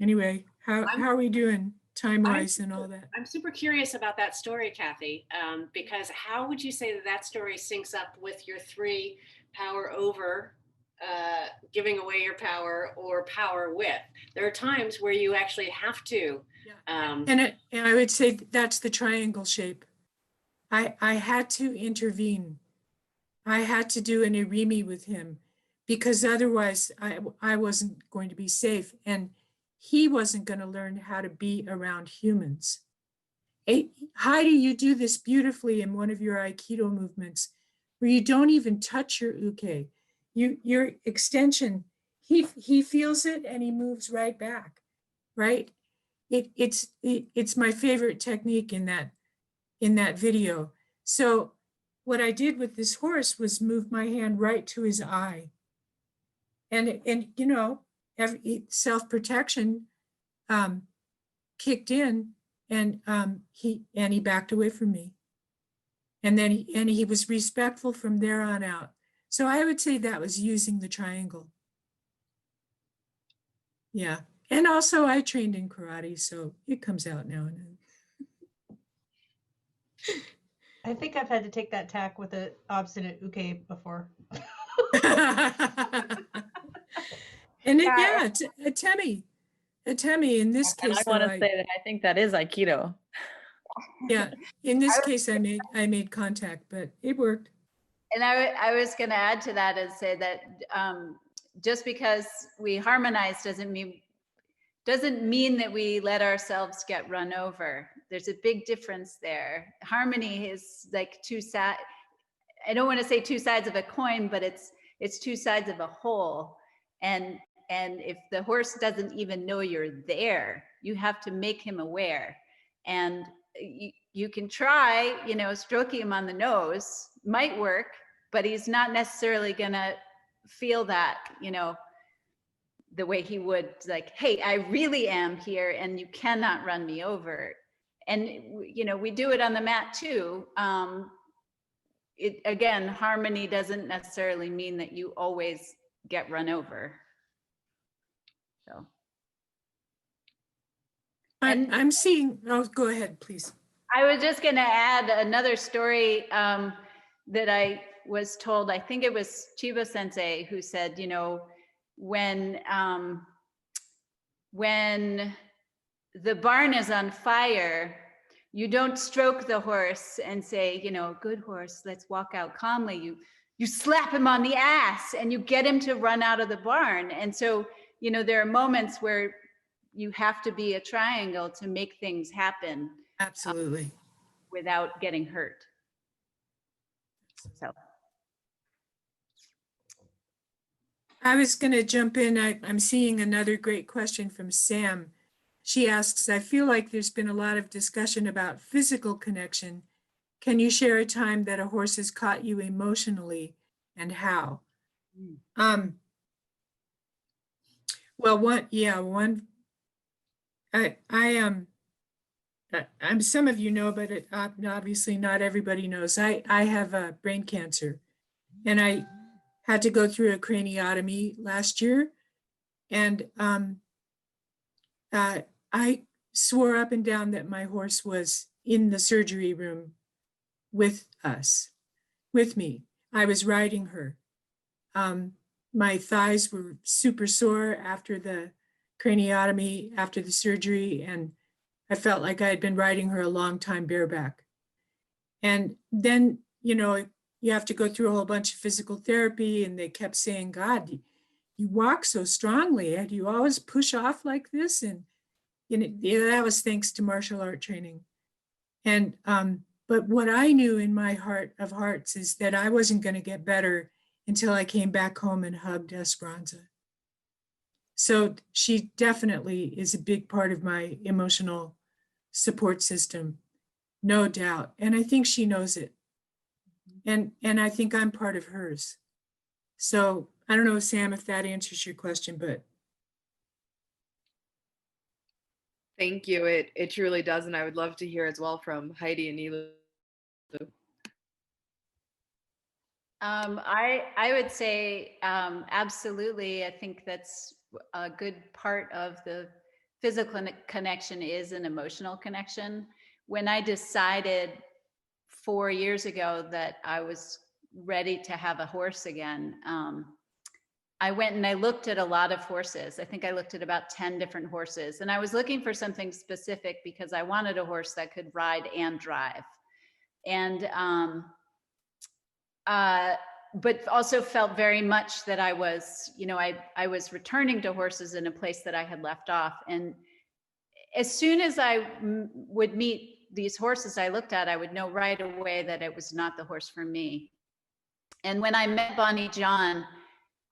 Anyway, how are we doing time-wise and all that? I'm super curious about that story, Kathy, because how would you say that that story syncs up with your 3 power over, giving away your power, or power with? There are times where you actually have to. And I would say that's the triangle shape. I had to intervene. I had to do an irimi with him because otherwise I wasn't going to be safe. And he wasn't going to learn how to be around humans. Heidi, you do this beautifully in one of your Aikido movements where you don't even touch your uke. Your extension, he feels it and he moves right back, right? It's my favorite technique in that video. So what I did with this horse was move my hand right to his eye. And you know, self-protection kicked in, and he backed away from me. And then he was respectful from there on out. So I would say that was using the triangle. Yeah. And also I trained in karate, so it comes out now and then. I think I've had to take that tack with an obstinate uke before. And a temi in this And case. I want to say that I think that is Aikido. Yeah, in this case, I made contact, but it worked. And I was going to add to that and say that just because we harmonize doesn't mean that we let ourselves get run over. There's a big difference there. Harmony is like two sides. I don't want to say two sides of a coin, but it's two sides of a whole. And if the horse doesn't even know you're there, you have to make him aware. And you can try, you know, stroking him on the nose might work, but he's not necessarily gonna feel that, you know, the way he would, like, hey, I really am here and you cannot run me over. And, you know, we do it on the mat too. Again, harmony doesn't necessarily mean that you always get run over. So. I'm seeing, oh, go ahead, please. I was just going to add another story that I was told. I think it was Chiba Sensei who said, you know, when the barn is on fire, you don't stroke the horse and say, you know, good horse, let's walk out calmly. You slap him on the ass and you get him to run out of the barn. And so, you know, there are moments where you have to be a triangle to make things happen. Absolutely. Without getting hurt. So. I was going to jump in. I'm seeing another great question from Sam. She asks, I feel like there's been a lot of discussion about physical connection. Can you share a time that a horse has caught you emotionally and how? Well, I'm, some of you know, but obviously not everybody knows. I have brain cancer, and I had to go through a craniotomy last year. And I swore up and down that my horse was in the surgery room with me. I was riding her. My thighs were super sore after the craniotomy, after the surgery, and I felt like I had been riding her a long time bareback. And then, you have to go through a whole bunch of physical therapy, and they kept saying, God, you walk so strongly. Do you always push off like this? And that was thanks to martial art training. And but what I knew in my heart of hearts is that I wasn't going to get better until I came back home and hugged Esperanza. So she definitely is a big part of my emotional support system, no doubt. And I think she knows it. And I think I'm part of hers. So I don't know, Sam, if that answers your question, but. Thank you. It truly does. And I would love to hear as well from Heidi and Neilu. I would say absolutely. I think that's a good part of the physical connection is an emotional connection. When I decided 4 years ago that I was ready to have a horse again, I went and I looked at a lot of horses. I think I looked at about 10 different horses, and I was looking for something specific because I wanted a horse that could ride and drive. And but also felt very much that I was, I was returning to horses in a place that I had left off. And as soon as I would meet these horses I looked at, I would know right away that it was not the horse for me. And when I met Bonnie John,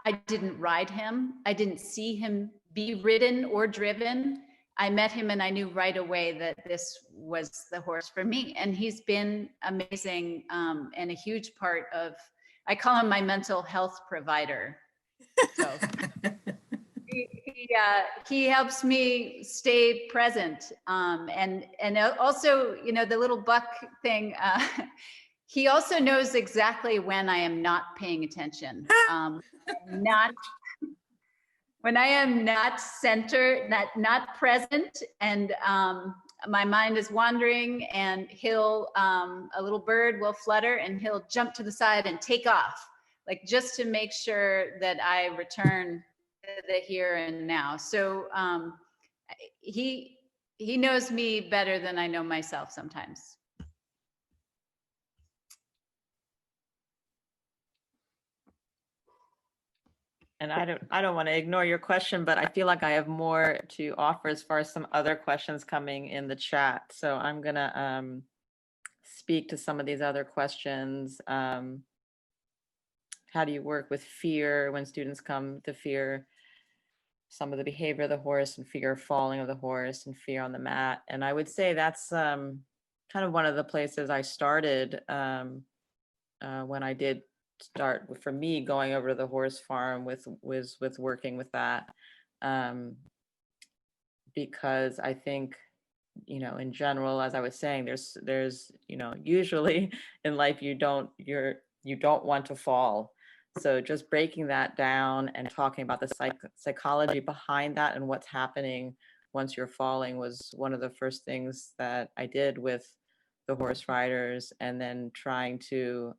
I didn't ride him. I didn't see him be ridden or driven. I met him and I knew right away that this was the horse for me. And he's been amazing and a huge part of, I call him my mental health provider. So he helps me stay present. And also, the little buck thing, he also knows exactly when I am not paying attention. When I am not centered, not present, and my mind is wandering, and a little bird will flutter and he'll jump to the side and take off, like just to make sure that I return to the here and now. So he knows me better than I know myself sometimes. And I don't want to ignore your question, but I feel like I have more to offer as far as some other questions coming in the chat. So I'm gonna speak to some of these other questions. How do you work with fear when students come to fear some of the behavior of the horse and fear of falling of the horse and fear on the mat? And I would say that's kind of one of the places I started when I did start, for me, going over to the horse farm with working with that, because I think, in general, as I was saying, there's usually in life you don't want to fall. So just breaking that down and talking about the psychology behind that and what's happening once you're falling was one of the first things that I did with the horse riders, and then trying to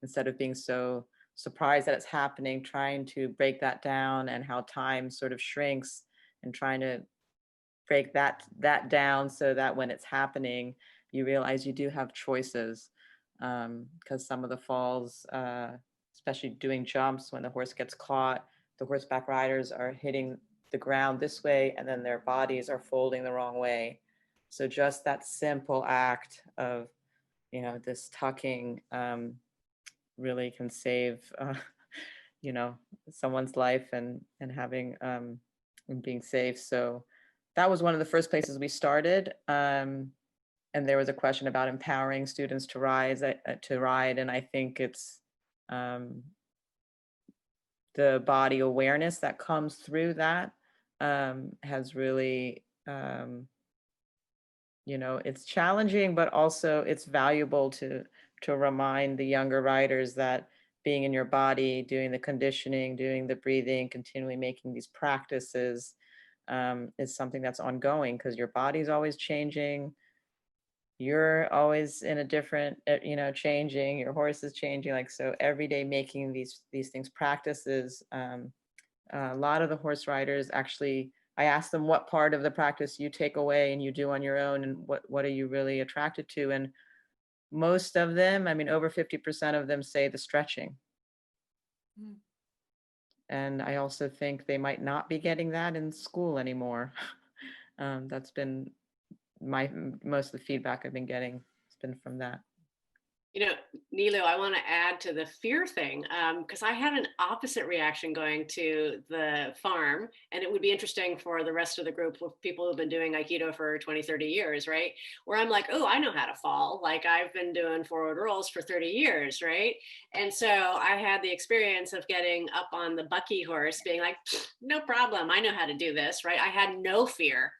instead of being so surprised that it's happening, trying to break that down and how time sort of shrinks, and trying to break that down so that when it's happening, you realize you do have choices. Because some of the falls, especially doing jumps, when the horse gets caught, the horseback riders are hitting the ground this way and then their bodies are folding the wrong way. So just that simple act of, this tucking really can save, someone's life and having and being safe. So that was one of the first places we started. And there was a question about empowering students to ride, and I think it's the body awareness that comes through that has really, you know, it's challenging, but also it's valuable to remind the younger riders that being in your body, doing the conditioning, doing the breathing, continually making these practices is something that's ongoing, because your body's always changing. You're always in a different, you know, changing, your horse is changing. Like, so every day making these things practices. A lot of the horse riders actually, I ask them what part of the practice you take away and you do on your own, and what are you really attracted to? And most of them, I mean, over 50% of them say the stretching. Mm. And I also think they might not be getting that in school anymore. That's been most of the feedback I've been getting. It's been from that. You know, Neilu, I want to add to the fear thing, because I had an opposite reaction going to the farm, and it would be interesting for the rest of the group of people who've been doing Aikido for 20, 30 years, right? Where I'm like, oh, I know how to fall. Like, I've been doing forward rolls for 30 years, right? And so I had the experience of getting up on the Bucky horse being like, no problem, I know how to do this, right? I had no fear.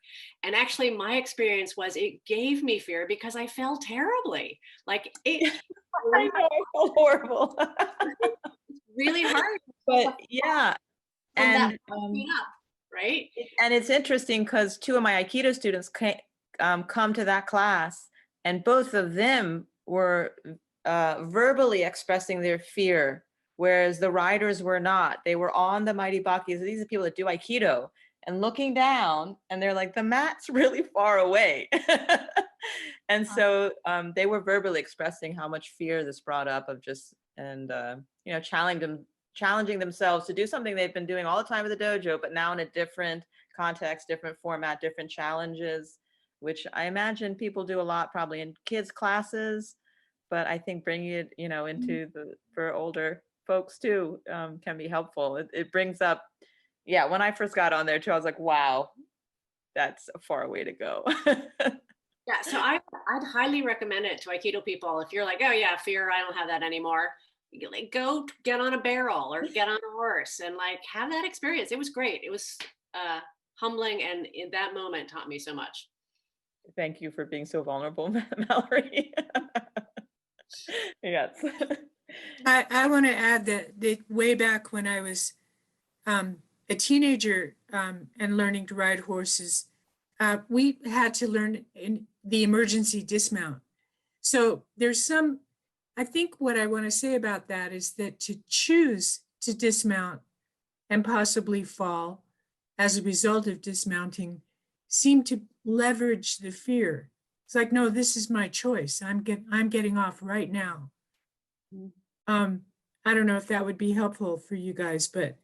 And actually my experience was it gave me fear because I fell terribly. Like it I know, I felt horrible. really hard. But yeah, and up, right? And it's interesting because 2 of my Aikido students come to that class, and both of them were verbally expressing their fear, whereas the riders were not. They were on the mighty Bakis. These are people that do Aikido, and looking down, and they're like, the mat's really far away. And so they were verbally expressing how much fear this brought up of just, and you know, challenging themselves to do something they've been doing all the time with the dojo, but now in a different context, different format, different challenges, which I imagine people do a lot probably in kids' classes, but I think bringing it, you know, into for older folks too can be helpful. It brings up, yeah, when I first got on there too, I was like, wow, that's a far way to go. Yeah, so I'd highly recommend it to Aikido people. If you're like, oh yeah, fear, I don't have that anymore. Like, go get on a barrel or get on a horse and like have that experience. It was great. It was humbling, and in that moment taught me so much. Thank you for being so vulnerable, Mallory. Yes. I want to add that way back when I was a teenager and learning to ride horses, we had to learn in the emergency dismount. So there's some, I think what I want to say about that is that to choose to dismount and possibly fall as a result of dismounting seemed to leverage the fear. It's like, no, this is my choice. I'm getting off right now. I don't know if that would be helpful for you guys, but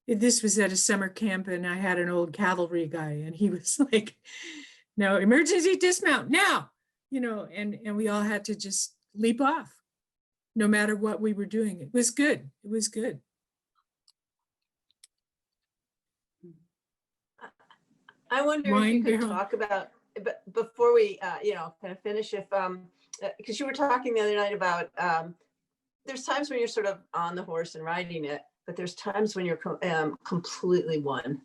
this was at a summer camp, and I had an old cavalry guy, and he was like, no, emergency dismount now, you know, and we all had to just leap off no matter what we were doing. It was good. It was good. I wonder if you could talk about, but before we, you know, kind of finish, if, because you were talking the other night about, there's times when you're sort of on the horse and riding it, but there's times when you're completely one.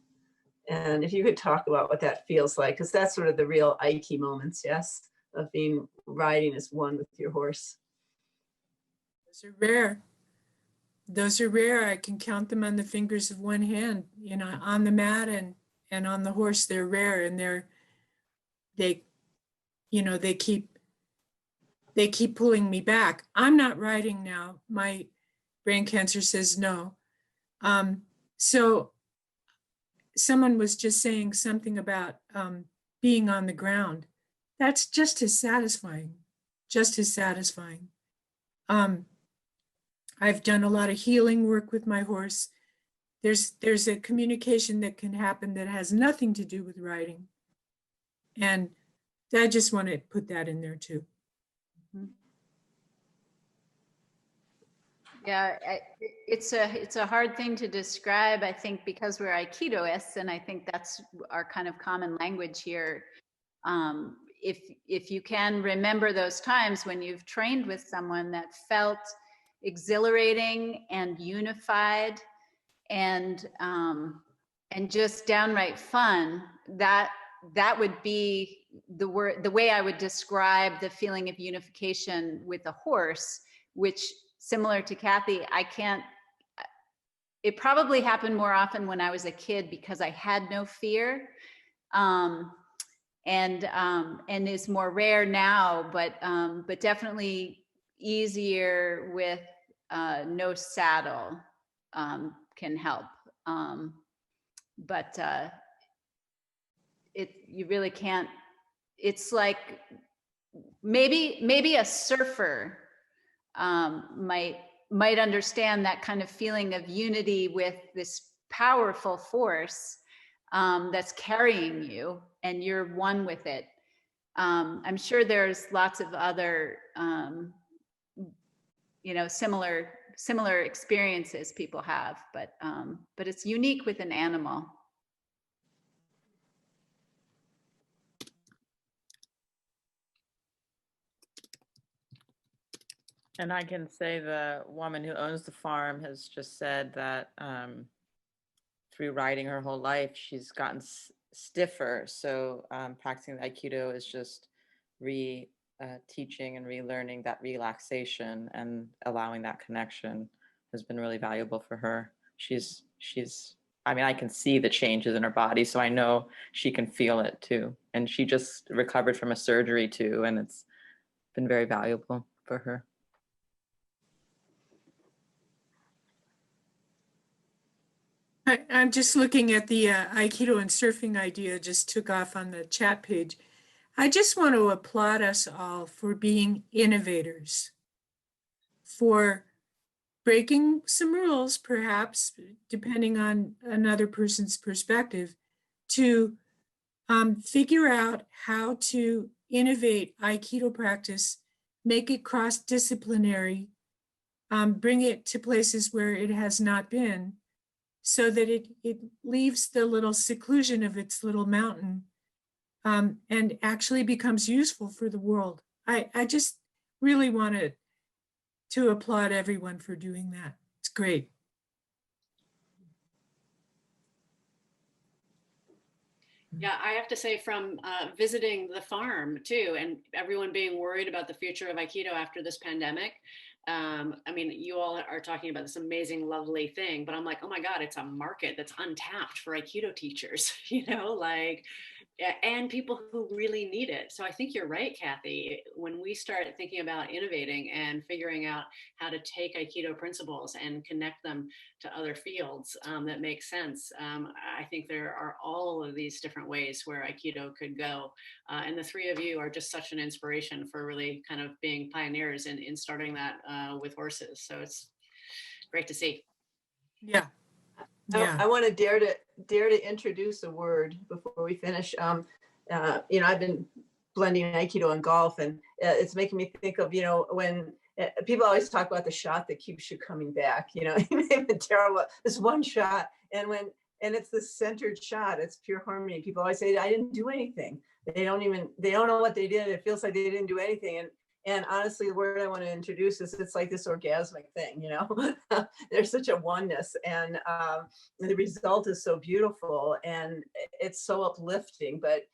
And if you could talk about what that feels like, because that's sort of the real Aiki moments, yes, of being riding as one with your horse. Those are rare. Those are rare. I can count them on the fingers of one hand, you know, on the mat and on the horse. They're rare, and they keep pulling me back. I'm not riding now. My brain cancer says no. So someone was just saying something about being on the ground. That's just as satisfying, just as satisfying. I've done a lot of healing work with my horse. There's a communication that can happen that has nothing to do with riding. And I just want to put that in there too. Yeah, it's a hard thing to describe, I think, because we're Aikidoists, and I think that's our kind of common language here. If you can remember those times when you've trained with someone that felt exhilarating and unified and just downright fun. That would be the way I would describe the feeling of unification with a horse, which, similar to Kathy, it probably happened more often when I was a kid because I had no fear, and is more rare now, but definitely easier with no saddle can help. But you really can't. It's like maybe a surfer might understand that kind of feeling of unity with this powerful force that's carrying you, and you're one with it. I'm sure there's lots of other, similar experiences people have, but it's unique with an animal. And I can say the woman who owns the farm has just said that through riding her whole life, she's gotten stiffer. So practicing the Aikido is just teaching and relearning that relaxation and allowing that connection has been really valuable for her. I mean, I can see the changes in her body, so I know she can feel it too. And she just recovered from a surgery too, and it's been very valuable for her. I'm just looking at the Aikido and surfing idea just took off on the chat page. I just want to applaud us all for being innovators, for breaking some rules, perhaps, depending on another person's perspective, to figure out how to innovate Aikido practice, make it cross-disciplinary, bring it to places where it has not been, so that it leaves the little seclusion of its little mountain and actually becomes useful for the world. I just really wanted to applaud everyone for doing that. It's great. Yeah, I have to say, from visiting the farm too, and everyone being worried about the future of Aikido after this pandemic. I mean, you all are talking about this amazing, lovely thing, but I'm like, oh my God, it's a market that's untapped for Aikido teachers, and people who really need it. So I think you're right, Kathy. When we start thinking about innovating and figuring out how to take Aikido principles and connect them to other fields that make sense, I think there are all of these different ways where Aikido could go. And the three of you are just such an inspiration for really kind of being pioneers in starting that with horses. So it's great to see. Yeah. Yeah. I want to dare to introduce a word before we finish. I've been blending Aikido and golf, and it's making me think of, when people always talk about the shot that keeps you coming back, terrible, this one shot. And it's the centered shot, it's pure harmony. People always say, I didn't do anything. They don't know what they did. It feels like they didn't do anything. And honestly, the word I want to introduce is, it's like this orgasmic thing, There's such a oneness, and the result is so beautiful, and it's so uplifting. But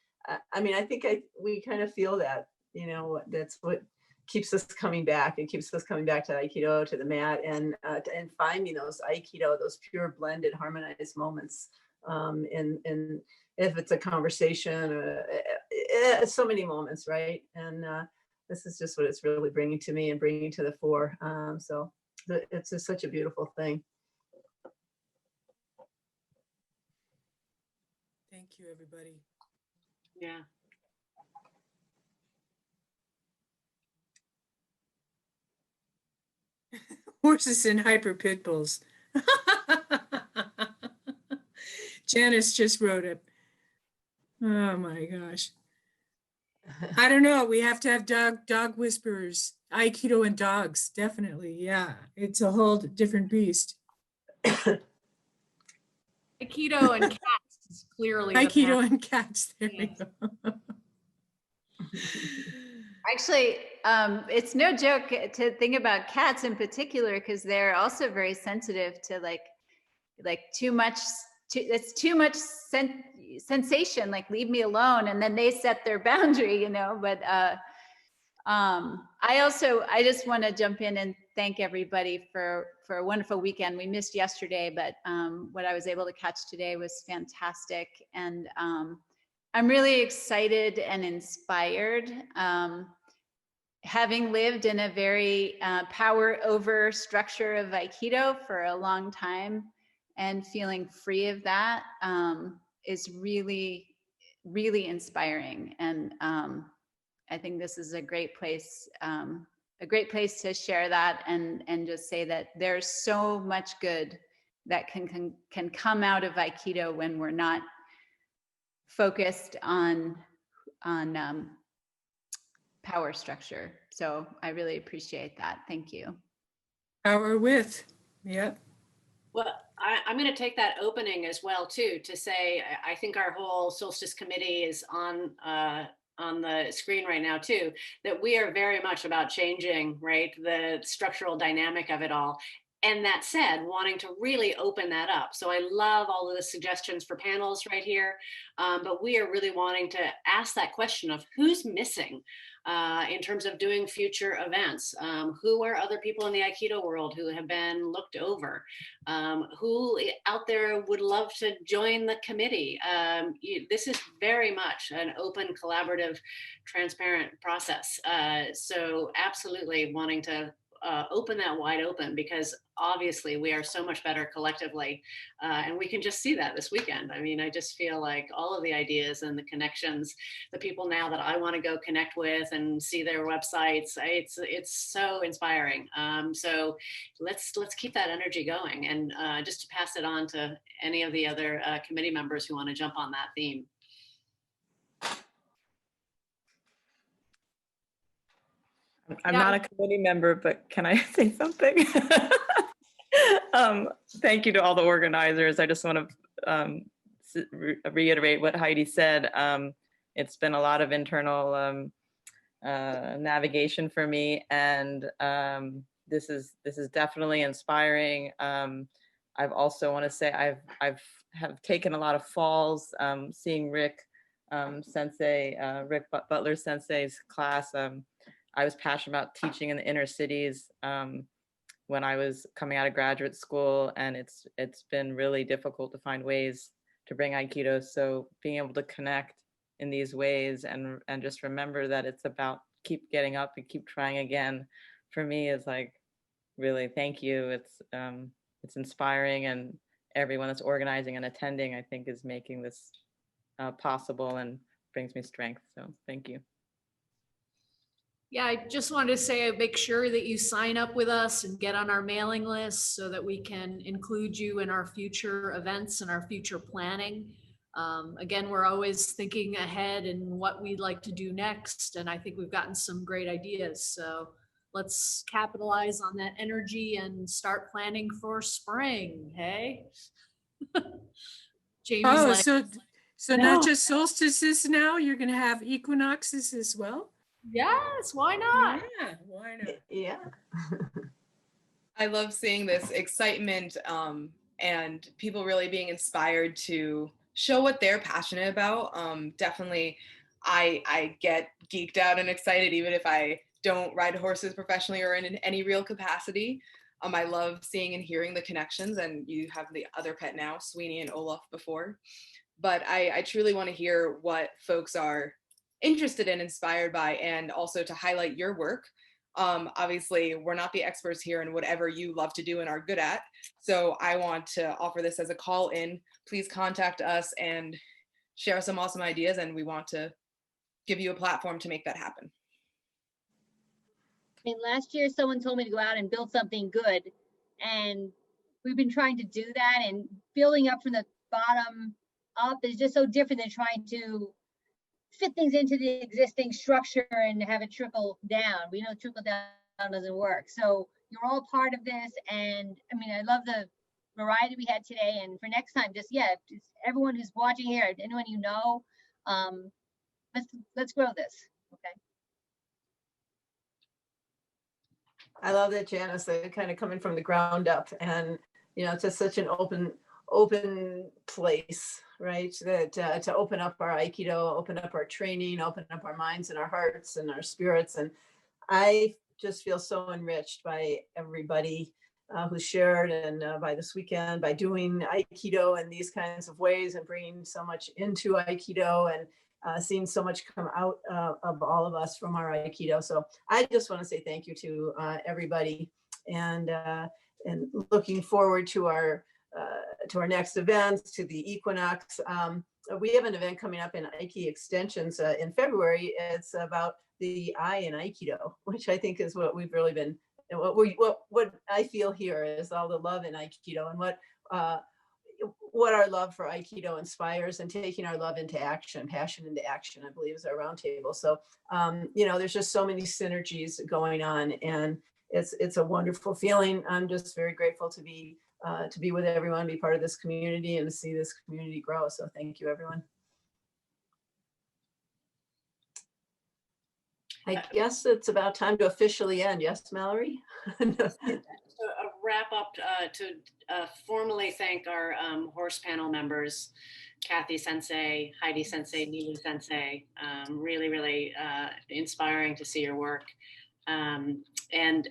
I think we kind of feel that, that's what keeps us coming back. It keeps us coming back to Aikido, to the mat, and finding those Aikido, those pure blended, harmonized moments. And if it's a conversation, so many moments, right? And this is just what it's really bringing to me and bringing to the fore. So it's just such a beautiful thing. Thank you, everybody. Yeah. Horses and hyper pit bulls. Janice just wrote it. Oh my gosh. I don't know. We have to have dog whisperers, Aikido and dogs, definitely. Yeah, it's a whole different beast. Aikido and cats is clearly Aikido and cats. There we go. Actually, it's no joke to think about cats in particular, because they're also very sensitive to like too much. It's too much sensation. Like, leave me alone, and then they set their boundary, you know. But I just want to jump in and thank everybody for a wonderful weekend. We missed yesterday, but what I was able to catch today was fantastic, and I'm really excited and inspired. Having lived in a very power over structure of Aikido for a long time, and feeling free of that is really, really inspiring. And I think this is a great place to share that, and just say that there's so much good that can come out of Aikido when we're not focused on power structure. So I really appreciate that. Thank you. Power with, yep. Well, I'm going to take that opening as well too, to say I think our whole Solstice committee is on the screen right now too, that we are very much about changing, right, the structural dynamic of it all. And that said, wanting to really open that up. So I love all of the suggestions for panels right here, but we are really wanting to ask that question of who's missing in terms of doing future events. Who are other people in the Aikido world who have been looked over? Who out there would love to join the committee? This is very much an open, collaborative, transparent process. So absolutely wanting to open that wide open, because obviously we are so much better collectively, and we can just see that this weekend. I mean, I just feel like all of the ideas and the connections, the people now that I want to go connect with and see their websites, it's so inspiring. So let's keep that energy going, and just to pass it on to any of the other committee members who want to jump on that theme. I'm not a committee member, but can I say something? Thank you to all the organizers. I just want to reiterate what Heidi said. It's been a lot of internal navigation for me, and this is definitely inspiring. I've also want to say I've taken a lot of falls. Seeing Rick Sensei, Rick Butler Sensei's class. I was passionate about teaching in the inner cities when I was coming out of graduate school, and it's been really difficult to find ways to bring Aikido. So being able to connect in these ways and just remember that it's about keep getting up and keep trying again, for me is like, really, thank you. It's inspiring, and everyone that's organizing and attending, I think, is making this possible and brings me strength. So thank you. Yeah, I just wanted to say, make sure that you sign up with us and get on our mailing list so that we can include you in our future events and our future planning. Again, we're always thinking ahead and what we'd like to do next. And I think we've gotten some great ideas. So let's capitalize on that energy and start planning for spring. Hey? Jamie's so not just solstices now, you're going to have equinoxes as well? Yes, why not? Yeah, why not? Yeah. I love seeing this excitement and people really being inspired to show what they're passionate about. Definitely, I get geeked out and excited even if I don't ride horses professionally or in any real capacity. I love seeing and hearing the connections, and you have the other pet now, Sweeney and Olaf before. But I truly want to hear what folks are interested and inspired by, and also to highlight your work. Obviously, we're not the experts here in whatever you love to do and are good at. So I want to offer this as a call in. Please contact us and share some awesome ideas, and we want to give you a platform to make that happen. I mean, last year someone told me to go out and build something good, and we've been trying to do that, and building up from the bottom up is just so different than trying to fit things into the existing structure and have it trickle down. We know trickle down doesn't work. So you're all part of this. And I mean, I love the variety we had today. And for next time, just everyone who's watching here, anyone you know, let's grow this. Okay. I love that, Janice, that kind of coming from the ground up, and it's just such an open place, right? That to open up our Aikido, open up our training, open up our minds and our hearts and our spirits. And I just feel so enriched by everybody who shared, and by this weekend, by doing Aikido in these kinds of ways and bringing so much into Aikido, and seeing so much come out of all of us from our Aikido. So I just want to say thank you to everybody, and looking forward to our next events, to the equinox. We have an event coming up in Aiki Extensions in February. It's about the I in Aikido, which I think is what we've really been, what I feel here is all the love in Aikido, and what our love for Aikido inspires, and taking our love into action, passion into action, I believe is our roundtable. So, there's just so many synergies going on, and it's a wonderful feeling. I'm just very grateful to be with everyone, be part of this community, and to see this community grow. So thank you, everyone. I guess it's about time to officially end. Yes, Mallory? A wrap up to formally thank our horse panel members, Kathy Sensei, Heidi Sensei, Neilu Sensei. Really, really inspiring to see your work. And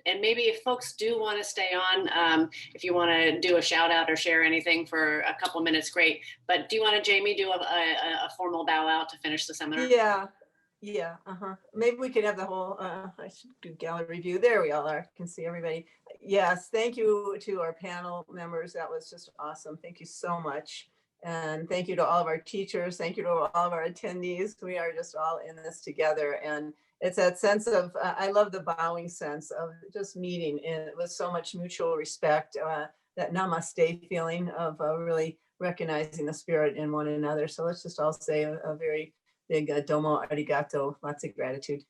maybe if folks do want to stay on, if you want to do a shout out or share anything for a couple minutes, great. But do you want to, Jamie, do a formal bow out to finish the seminar? Yeah. Maybe we could have the whole, I should do gallery view. There we all are. Can see everybody. Yes. Thank you to our panel members. That was just awesome. Thank you so much. And thank you to all of our teachers. Thank you to all of our attendees. We are just all in this together. And it's that sense of, I love the bowing sense of just meeting with so much mutual respect, that namaste feeling of really recognizing the spirit in one another. So let's just all say a very big domo arigato, lots of gratitude.